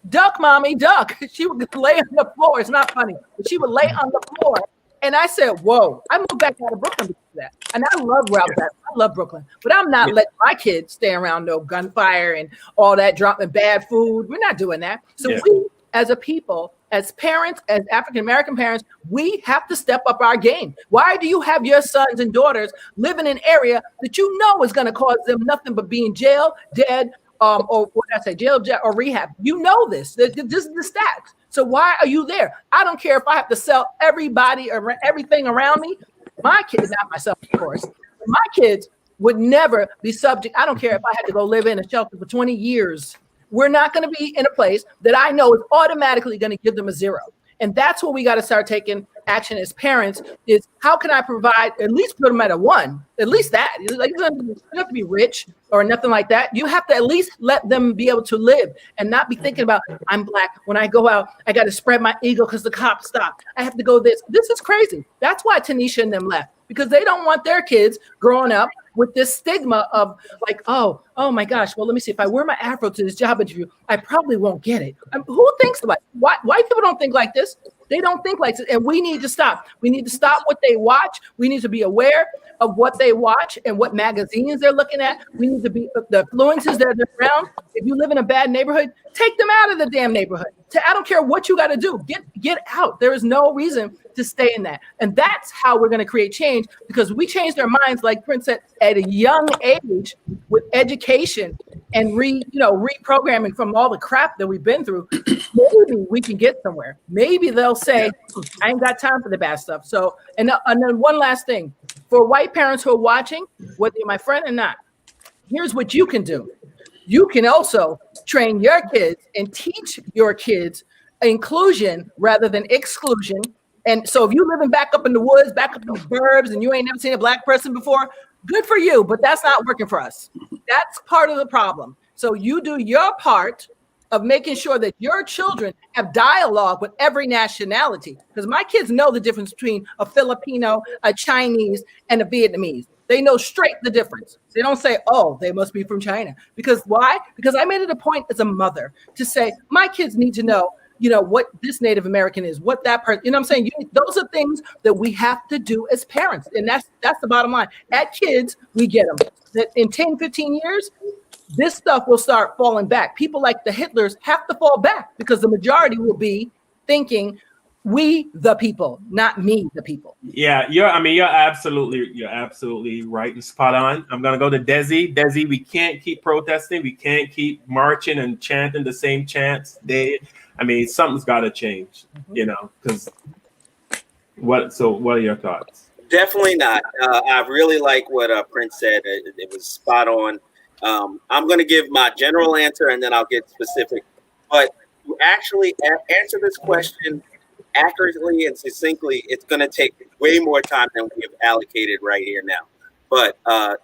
Duck, mommy, duck. She would lay on the floor. It's not funny, but she would lay on the floor. And I said, whoa, I moved back out of Brooklyn because of that. And I love where I was at. I love Brooklyn. But I'm not letting my kids stay around no gunfire and all that dropping bad food. We're not doing that. So we, as a people, as parents, as African-American parents, we have to step up our game. Why do you have your sons and daughters live in an area that you know is going to cause them nothing but being jail, dead, or what did I say, jail, or rehab? You know this. This is the stats. So why are you there? I don't care if I have to sell everybody or everything around me. My kids, not myself, of course. My kids would never be subject. I don't care if I had to go live in a shelter for 20 years. We're not going to be in a place that I know is automatically going to give them a 0. And that's what we got to start taking action as parents is how can I provide, at least put them at a 1, at least that. Like, you don't have to be rich or nothing like that. You have to at least let them be able to live and not be thinking about, I'm Black. When I go out, I got to spread my ego because the cops stopped. I have to go this. This is crazy. That's why Tanisha and them left, because they don't want their kids growing up with this stigma of like, oh my gosh, well, let me see. If I wear my afro to this job interview, I probably won't get it. Who thinks like, white people don't think like this. They don't think like this. And we need to stop. We need to stop what they watch. We need to be aware of what they watch and what magazines they're looking at. We need to be the influences that are around. If you live in a bad neighborhood, take them out of the damn neighborhood. I don't care what you got to do. Get out. There is no reason to stay in that. And that's how we're going to create change, because we changed our minds, like Prince said, at a young age with education and reprogramming from all the crap that we've been through. Maybe we can get somewhere. Maybe they'll say, I ain't got time for the bad stuff. So, and then one last thing for white parents who are watching, whether you're my friend or not, here's what you can do. You can also train your kids and teach your kids inclusion rather than exclusion. And so if you living back up in the woods, back up in the burbs, and you ain't never seen a Black person before, good for you, but that's not working for us. That's part of the problem. So you do your part of making sure that your children have dialogue with every nationality. Because my kids know the difference between a Filipino, a Chinese, and a Vietnamese. They know straight the difference. They don't say, oh, they must be from China. Because why? Because I made it a point as a mother to say, my kids need to know, what this Native American is, what that person, what I'm saying? Those are things that we have to do as parents. And that's the bottom line. At kids, we get them. That in 10, 15 years, this stuff will start falling back. People like the Hitlers have to fall back because the majority will be thinking, we the people, not me the people. Yeah, you're absolutely right and spot on. I'm gonna go to Desi. Desi, we can't keep protesting. We can't keep marching and chanting the same chants. Something's got to change. Because what are your thoughts? Definitely not. I really like what Prince said. It was spot on. I'm going to give my general answer and then I'll get specific. But to actually answer this question accurately and succinctly, it's going to take way more time than we have allocated right here now. But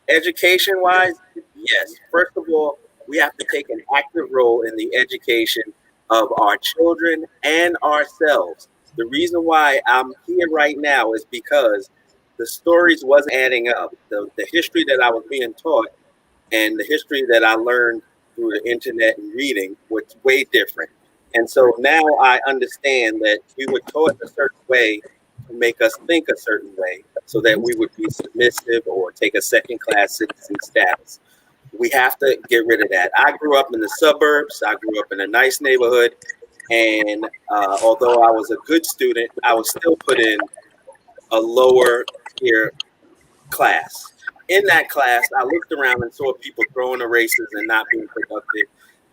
education-wise, yes. First of all, we have to take an active role in the education of our children and ourselves. The reason why I'm here right now is because the stories wasn't adding up. The history that I was being taught and the history that I learned through the internet and reading was way different. And so now I understand that we were taught a certain way to make us think a certain way so that we would be submissive or take a second-class citizen status. We have to get rid of that. I grew up in the suburbs. I grew up in a nice neighborhood. And although I was a good student, I was still put in a lower tier class. In that class, I looked around and saw people throwing erases and not being productive.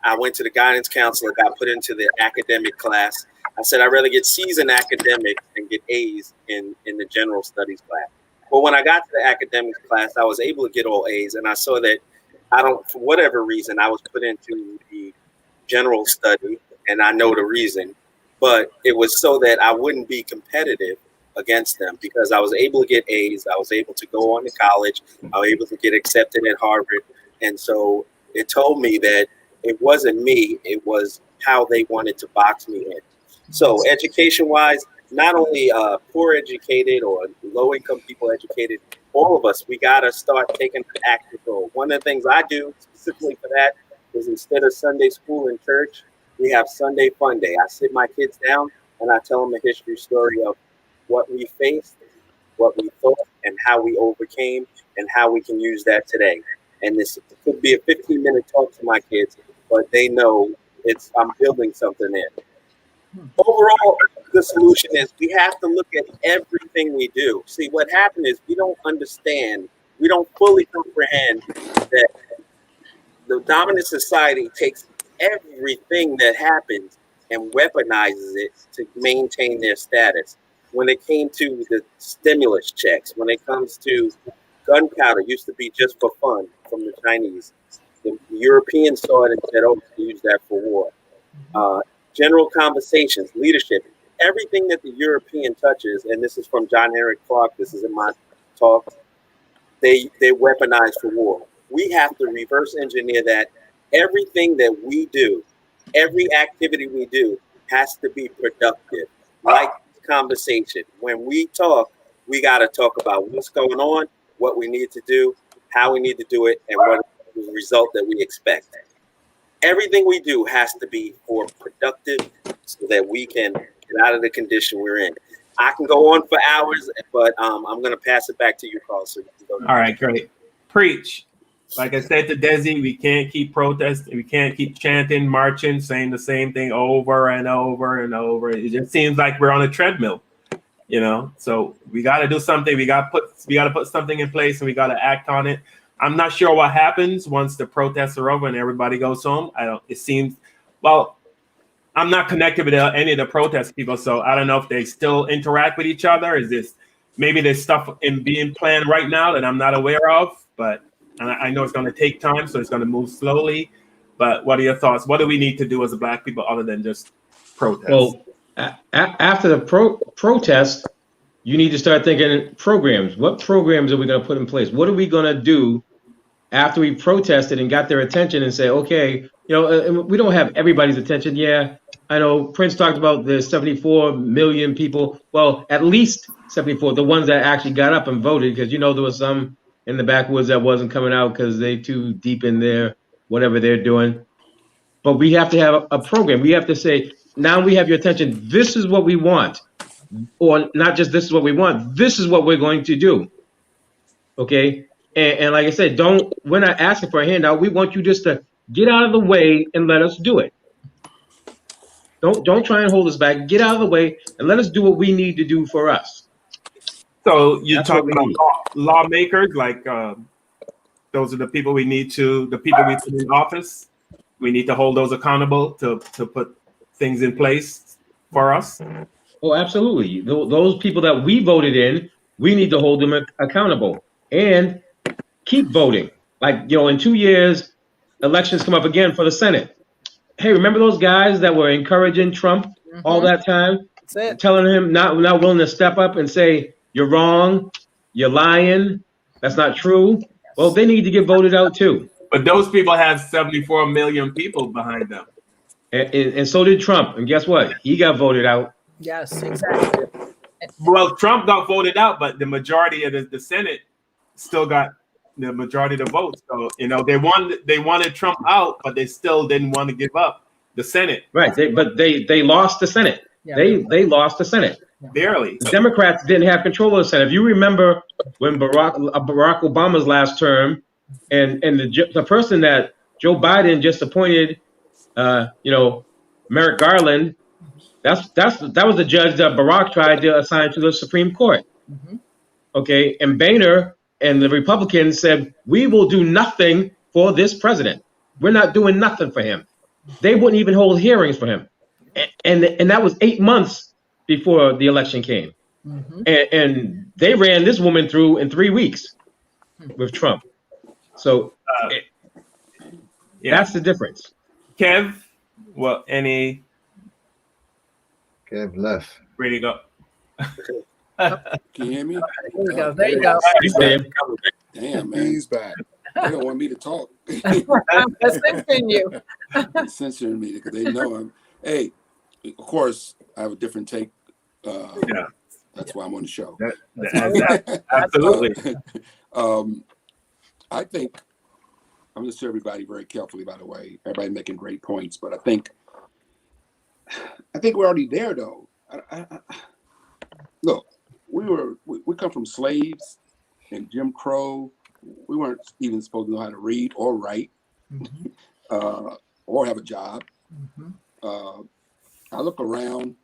I went to the guidance counselor, got put into the academic class. I said, I'd rather get C's in academics than get A's in the general studies class. But when I got to the academics class, I was able to get all A's. And I saw that for whatever reason, I was put into the general study, and I know the reason, but it was so that I wouldn't be competitive against them because I was able to get A's. I was able to go on to college. I was able to get accepted at Harvard. And so it told me that it wasn't me, it was how they wanted to box me in. So education-wise, not only poor educated or low-income people educated, all of us, we got to start taking an active role. One of the things I do specifically for that is instead of Sunday school in church, we have Sunday fun day. I sit my kids down and I tell them a history story of what we faced, what we thought, and how we overcame, and how we can use that today. And this could be a 15-minute talk to my kids, but they know I'm building something in. Overall, the solution is we have to look at everything we do. See, what happened is we don't understand, we don't fully comprehend that the dominant society takes everything that happens and weaponizes it to maintain their status. When it came to the stimulus checks, when it comes to gunpowder, used to be just for fun from the Chinese. The Europeans saw it and said, oh, we can use that for war. General conversations, leadership, everything that the European touches, and this is from John Henrik Clark, this is in my talk, they weaponize for war. We have to reverse engineer that. Everything that we do, every activity we do has to be productive. Like conversation. When we talk, we got to talk about what's going on, what we need to do, how we need to do it, and what is the result that we expect. Everything we do has to be more productive so that we can get out of the condition we're in. I can go on for hours, but I'm going to pass it back to you, Carl. So you can go. All right, great. Preach. Like I said to Desi, we can't keep protesting. We can't keep chanting, marching, saying the same thing over and over and over. It just seems like we're on a treadmill, you know. So we got to do something. We got to put something in place, and we got to act on it. I'm not sure what happens once the protests are over and everybody goes home. It seems, well, I'm not connected with any of the protest people, so I don't know if they still interact with each other. Maybe there's stuff being planned right now that I'm not aware of, but I know it's going to take time, so it's going to move slowly. But what are your thoughts? What do we need to do as a Black people other than just protest? Well, after the protest, you need to start thinking programs. What programs are we going to put in place? What are we going to do after we protested and got their attention and say, okay, we don't have everybody's attention. Yeah, I know Prince talked about the 74 million people. Well, at least 74, the ones that actually got up and voted, because there was some in the backwoods that wasn't coming out because they too deep in there, whatever they're doing. But we have to have a program. We have to say, now we have your attention. This is what we want. Or not just this is what we want. This is what we're going to do. Okay? And like I said, we're not asking for a handout. We want you just to get out of the way and let us do it. Don't try and hold us back. Get out of the way and let us do what we need to do for us. So you're talking about lawmakers, like those are the people we put in office. We need to hold those accountable to put things in place for us. Oh, absolutely. Those people that we voted in, we need to hold them accountable and keep voting. Like, in 2 years, elections come up again for the Senate. Hey, remember those guys that were encouraging Trump all that time? That's it. Telling him not willing to step up and say, you're wrong, you're lying, that's not true. Well, they need to get voted out too. But those people have 74 million people behind them. And so did Trump. And guess what? He got voted out. Yes, exactly. Well, Trump got voted out, but the majority of the Senate still got the majority of the votes. So, they wanted Trump out, but they still didn't want to give up the Senate. Right. They lost the Senate. Yeah. They lost the Senate. Barely. The Democrats didn't have control of the Senate. If you remember when Barack Obama's last term, and the person that Joe Biden just appointed, Merrick Garland, that was the judge that Barack tried to assign to the Supreme Court. Okay, and Boehner and the Republicans said, we will do nothing for this president. We're not doing nothing for him. They wouldn't even hold hearings for him, and that was 8 months before the election came. And they ran this woman through in 3 weeks with Trump. So that's the difference. Kev, any? Kev left. Ready to go? Can you hear me? There you go. Damn, man. He's back. They don't want me to talk. I'm censoring you. They're censoring me because they know I'm. Hey, of course, I have a different take. Yeah. That's why I'm on the show. Absolutely. I think I'm going to serve everybody very carefully. By the way, everybody making great points, but I think we're already there, though. Look, we come from slaves and Jim Crow. We weren't even supposed to know how to read or write, or have a job. I look around.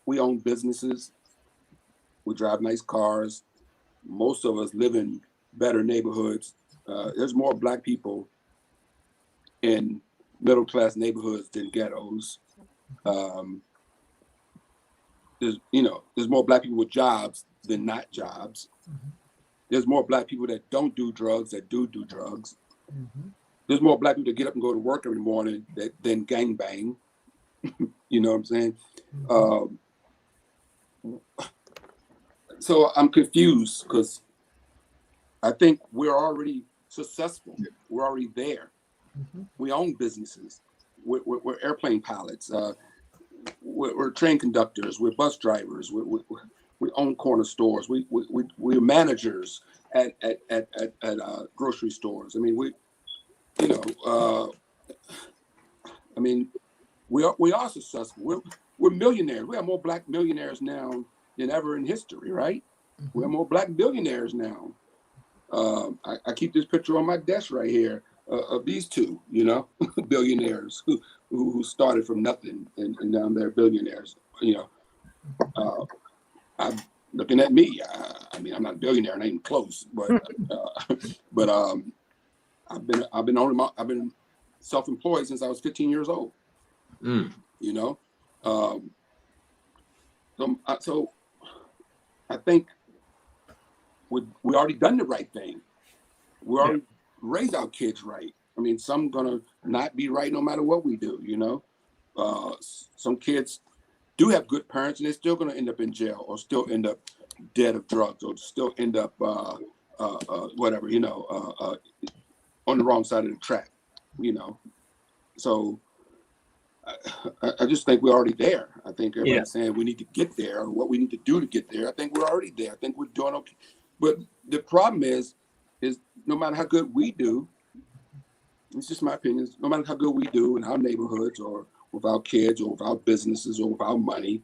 We own businesses. We drive nice cars. Most of us live in better neighborhoods. There's more Black people in middle-class neighborhoods than ghettos. There's more Black people with jobs than not jobs. There's more Black people that don't do drugs that do drugs. There's more Black people that get up and go to work every morning than gangbang. You know what I'm saying? So I'm confused because I think we're already successful. We're already there. We own businesses. We're airplane pilots. We're train conductors. We're bus drivers. We own corner stores. We're managers at grocery stores. I mean, we are successful. We're millionaires. We have more black millionaires now than ever in history, right? We have more black billionaires now. I keep this picture on my desk right here of these two, billionaires who started from nothing and now they're billionaires. I'm looking at me. I mean, I'm not a billionaire, not even close, but I've been self-employed since I was 15 years old. So I think we already done the right thing. We already raised our kids right. I mean, some gonna not be right no matter what we do. Some kids do have good parents, and they're still gonna end up in jail, or still end up dead of drugs, or still end up whatever, on the wrong side of the track. So I just think we're already there. I think everybody's saying we need to get there, or what we need to do to get there. I think we're already there. I think we're doing okay. But the problem is no matter how good we do, it's just my opinion, no matter how good we do in our neighborhoods or with our kids or with our businesses or with our money,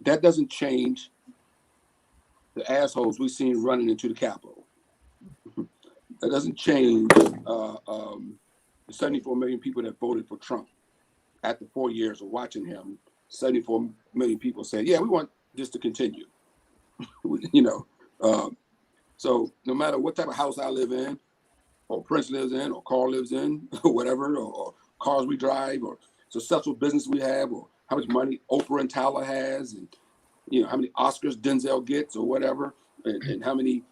that doesn't change the assholes we've seen running into the Capitol. That doesn't change the 74 million people that voted for Trump. After 4 years of watching him, 74 million people say, yeah, we want this to continue. So no matter what type of house I live in, or Prince lives in, or Carl lives in, or whatever, or cars we drive, or successful business we have, or how much money Oprah and Tyler has, and how many Oscars Denzel gets, or whatever, and how many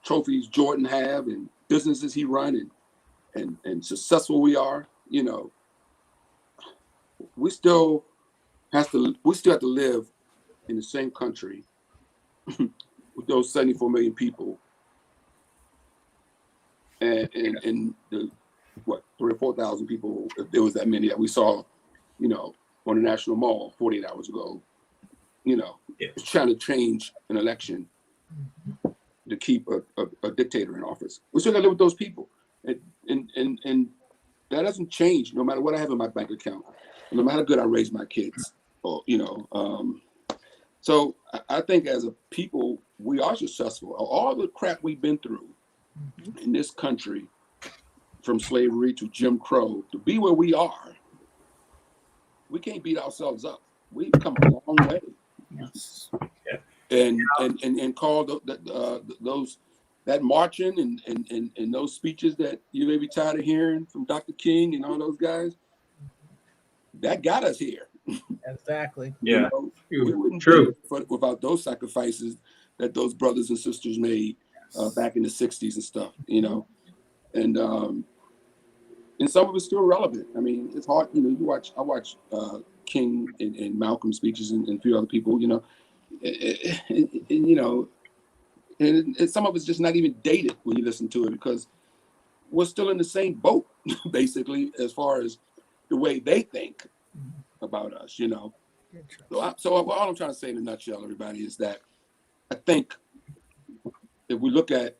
trophies Jordan have, and businesses he run, and successful we are, we still have to live in the same country with those 74 million people, and the 3,000 or 4,000 people, if there was that many that we saw, on the National Mall 48 hours ago, trying to change an election to keep a dictator in office. We still got to live with those people, and that doesn't change no matter what I have in my bank account, no matter how good I raise my kids, or So I think as a people, we are successful. All the crap we've been through in this country, from slavery to Jim Crow, to be where we are, we can't beat ourselves up. We've come a long way. Yes. And call that marching and those speeches that you may be tired of hearing from Dr. King and all those guys, that got us here. Exactly. Yeah. We wouldn't True. be without those sacrifices that those brothers and sisters made back in the 60s and stuff, and some of it's still relevant. I mean, it's hard, I watch King and Malcolm speeches and a few other people, and some of it's just not even dated when you listen to it, because we're still in the same boat, basically, as far as the way they think about us, So all I'm trying to say in a nutshell, everybody, is that I think if we look at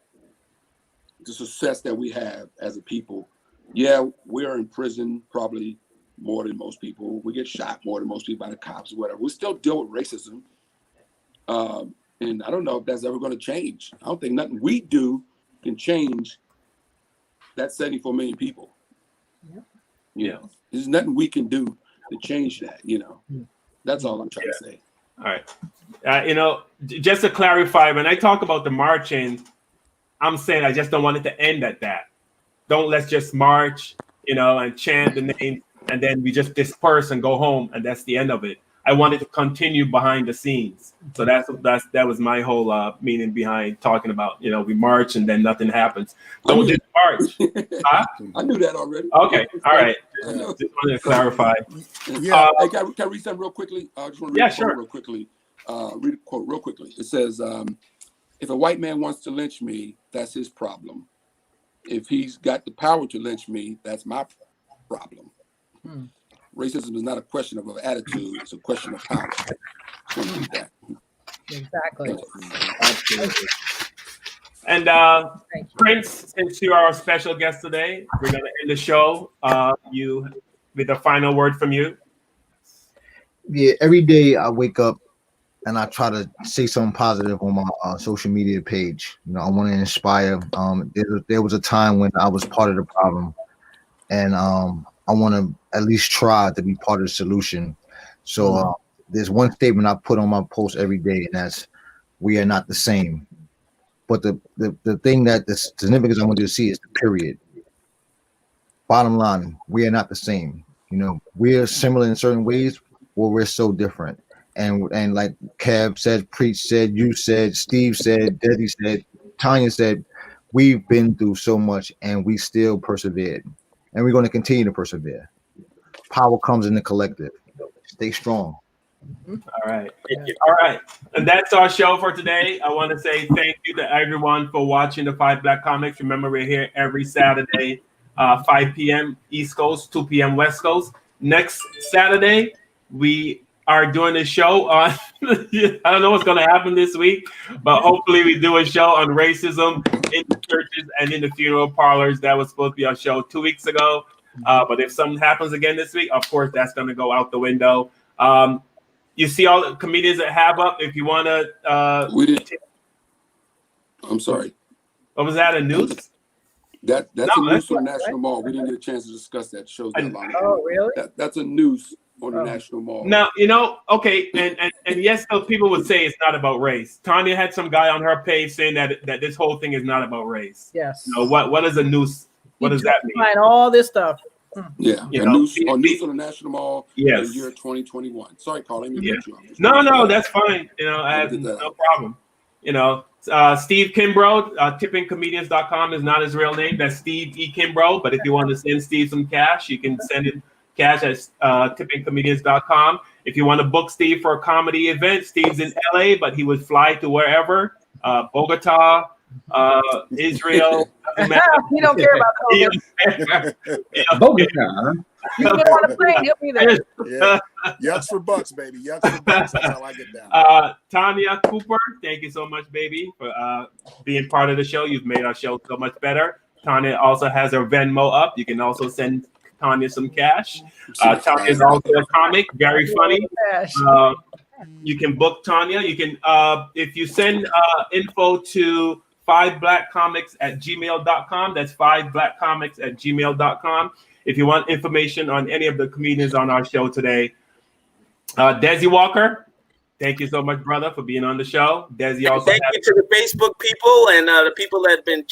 the success that we have as a people, yeah, we're in prison probably more than most people. We get shot more than most people by the cops or whatever. We still deal with racism. And I don't know if that's ever going to change. I don't think nothing we do can change that 74 million people. There's nothing we can do to change that, That's all I'm trying to say. All right. Just to clarify, when I talk about the marching, I'm saying I just don't want it to end at that. Let's just march, and chant the name, and then we just disperse and go home, and that's the end of it. I wanted to continue behind the scenes. So that was my whole meaning behind talking about, we march and then nothing happens. Don't just march. Huh? I knew that already. Okay, all right. Yeah. Just wanted to clarify. Yeah. Hey, can I read something real quickly? I just want to read a quote real quickly. Read a quote real quickly. It says, if a white man wants to lynch me, that's his problem. If he's got the power to lynch me, that's my problem. Racism is not a question of an attitude, it's a question of power. That. Exactly. And Prince, since you are our special guest today, we're going to end the show. You with a final word from you. Yeah, every day I wake up and I try to say something positive on my social media page. I want to inspire. There was a time when I was part of the problem, and I want to at least try to be part of the solution. So there's one statement I put on my post every day, and that's, "We are not the same." But the thing that the significance I want you to see is the period. Bottom line, we are not the same. We are similar in certain ways, but we're so different. And like Kev said, Preach said, you said, Steve said, Desi said, Tanya said, we've been through so much and we still persevered. And we're going to continue to persevere. Power comes in the collective. Stay strong. All right. All right. And that's our show for today. I want to say thank you to everyone for watching the 5 Black Comics. Remember, we're here every Saturday, 5 p.m. East Coast, 2 p.m. West Coast. Next Saturday, we are doing a show on, I don't know what's going to happen this week, but hopefully we do a show on racism in the churches and in the funeral parlors. That was supposed to be our show 2 weeks ago. But if something happens again this week, of course, that's going to go out the window. You see all the comedians that have up. If you want to, We did. I'm sorry. What was that? A news? That's a noose on the National Mall. We didn't get a chance to discuss that. Shows that line. Oh, really? That's a noose on the National Mall. Now, okay, and yes, those people would say it's not about race. Tanya had some guy on her page saying that this whole thing is not about race. Yes. What is a noose? What does that mean? Find all this stuff. Yeah, noose on the National Mall in the year 2021. Sorry, Carl. No, that's fine. I have no problem. Steve Kimbrough, tippingcomedians.com is not his real name. That's Steve E. Kimbrough. But if you want to send Steve some cash, you can send it cash at tippingcomedians.com. If you want to book Steve for a comedy event, Steve's in LA, but he would fly to wherever, Bogota, Israel. He don't care about COVID. Bogota. You get on a plane, he'll be there. Yeah. Yucks for bucks, baby. Yucks for bucks. That's how I get down. Tanya Cooper, thank you so much, baby, for being part of the show. You've made our show so much better. Tanya also has her Venmo up. You can also send Tanya some cash. Tanya is also a comic, very funny. You can book Tanya. You can, if you send info to 5BlackComics@gmail.com. That's 5BlackComics@gmail.com. If you want information on any of the comedians on our show today. Desi Walker, thank you so much, brother, for being on the show. Desi also thank you to the Facebook people and the people that have been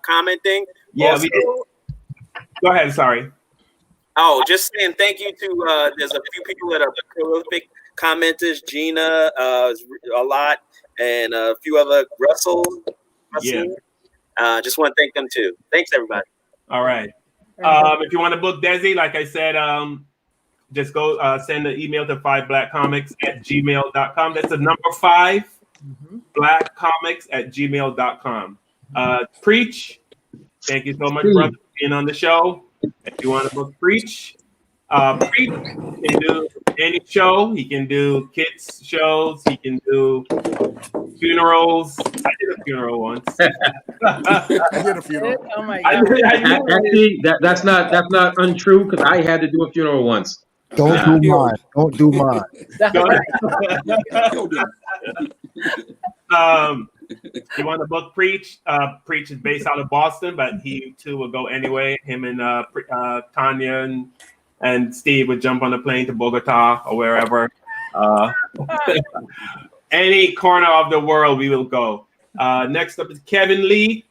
commenting. Yeah, also, we did. Go ahead, sorry. Oh, just saying thank you to, there's a few people that are prolific commenters, Gina, a lot, and a few other, Russell. Yeah. Just want to thank them too. Thanks, everybody. All right. If you want to book Desi, like I said, just go send an email to 5blackcomics@gmail.com. That's the number 5, blackcomics@gmail.com. Preach, thank you so much, brother, for being on the show. If you want to book Preach, Preach can do any show. He can do kids shows. He can do funerals. I did a funeral once. I did a funeral. Oh my God. Actually, that's not untrue because I had to do a funeral once. Don't do mine. Don't do mine. You want to book Preach? Preach is based out of Boston, but he too will go anyway. Him and Tanya and Steve would jump on a plane to Bogota or wherever. Any corner of the world we will go. Next up is Kevin Lee.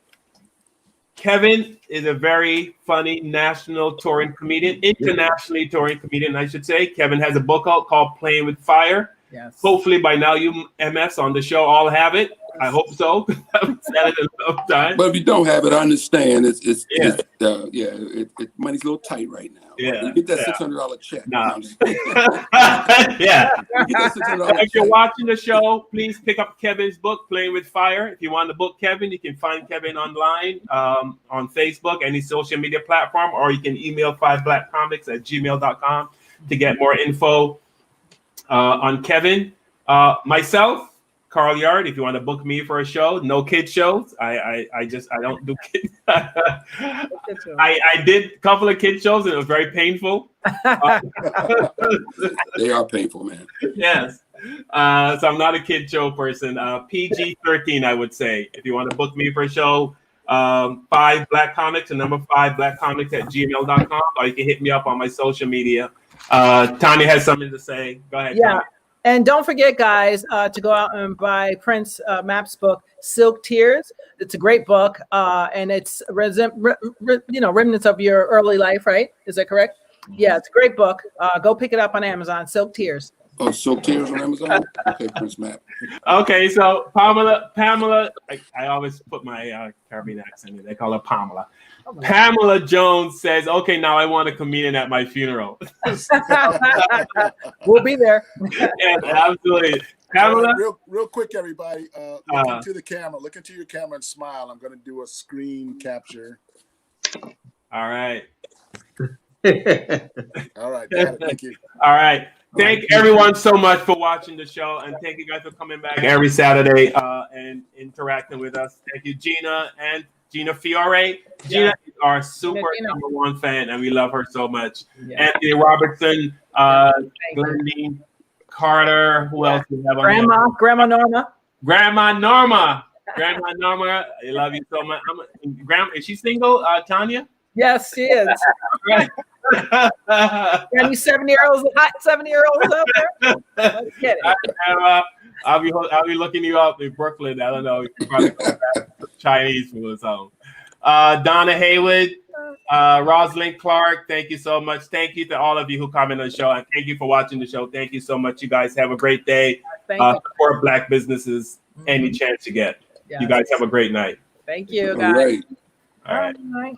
Kevin is a very funny national touring comedian, internationally touring comedian, I should say. Kevin has a book out called Playing with Fire. Yes. Hopefully by now you MS on the show all have it. I hope so. I've said it enough time. But if you don't have it, I understand. Yeah. Money's a little tight right now. Yeah, You get that yeah. $600 check. Nah. No, I'm just kidding. Yeah. You get that $600 If you're check. watching the show, please pick up Kevin's book, Playing with Fire. If you want to book Kevin, you can find Kevin online on Facebook, any social media platform, or you can email 5BlackComics@gmail.com to get more info on Kevin. Myself, Carl Yard, if you want to book me for a show, no kid shows. I don't do kids. I did a couple of kid shows and it was very painful. They are painful, man. Yes. So I'm not a kid show person. PG-13, I would say. If you want to book me for a show, 5BlackComics, the number 5BlackComics@gmail.com, or you can hit me up on my social media. Tanya has something to say. Go ahead. Yeah. Tanya. And don't forget, guys, to go out and buy Prince Mapp's book, Silk Tears. It's a great book, and it's remnants of your early life, right? Is that correct? Yeah, it's a great book. Go pick it up on Amazon, Silk Tears. Oh, Silk Tears on Amazon? Okay, Prince Matt. Okay, so Pamela, I always put my Caribbean accent in. They call her Pamela. Pamela Jones says, "Okay, now I want a comedian at my funeral." We'll be there. Yeah, absolutely. Pamela, real quick, everybody. Look into the camera. Look into your camera and smile. I'm going to do a screen capture. all right. All right. Got it. Thank you. All right. Thank everyone so much for watching the show, and thank you guys for coming back every Saturday and interacting with us. Thank you, Gina and Gina Fiore. Gina is our super number one fan, and we love her so much. Yeah. Anthony Robertson, Glendine Carter. Who else do we have on here? Grandma Norma. Grandma Norma. Grandma Norma, I love you so much. Is she single, Tanya? Yes, she is. Right. Any 70-year-olds out there? Let's get it. I'll be looking you up in Brooklyn. I don't know. You can probably go back to Chinese food or something. Donna Haywood, Rosalind Clark, thank you so much. Thank you to all of you who comment on the show, and thank you for watching the show. Thank you so much. You guys have a great day. Support Black businesses any chance you get. Yeah. You guys have a great night. Thank you, All guys. right. All right. All right.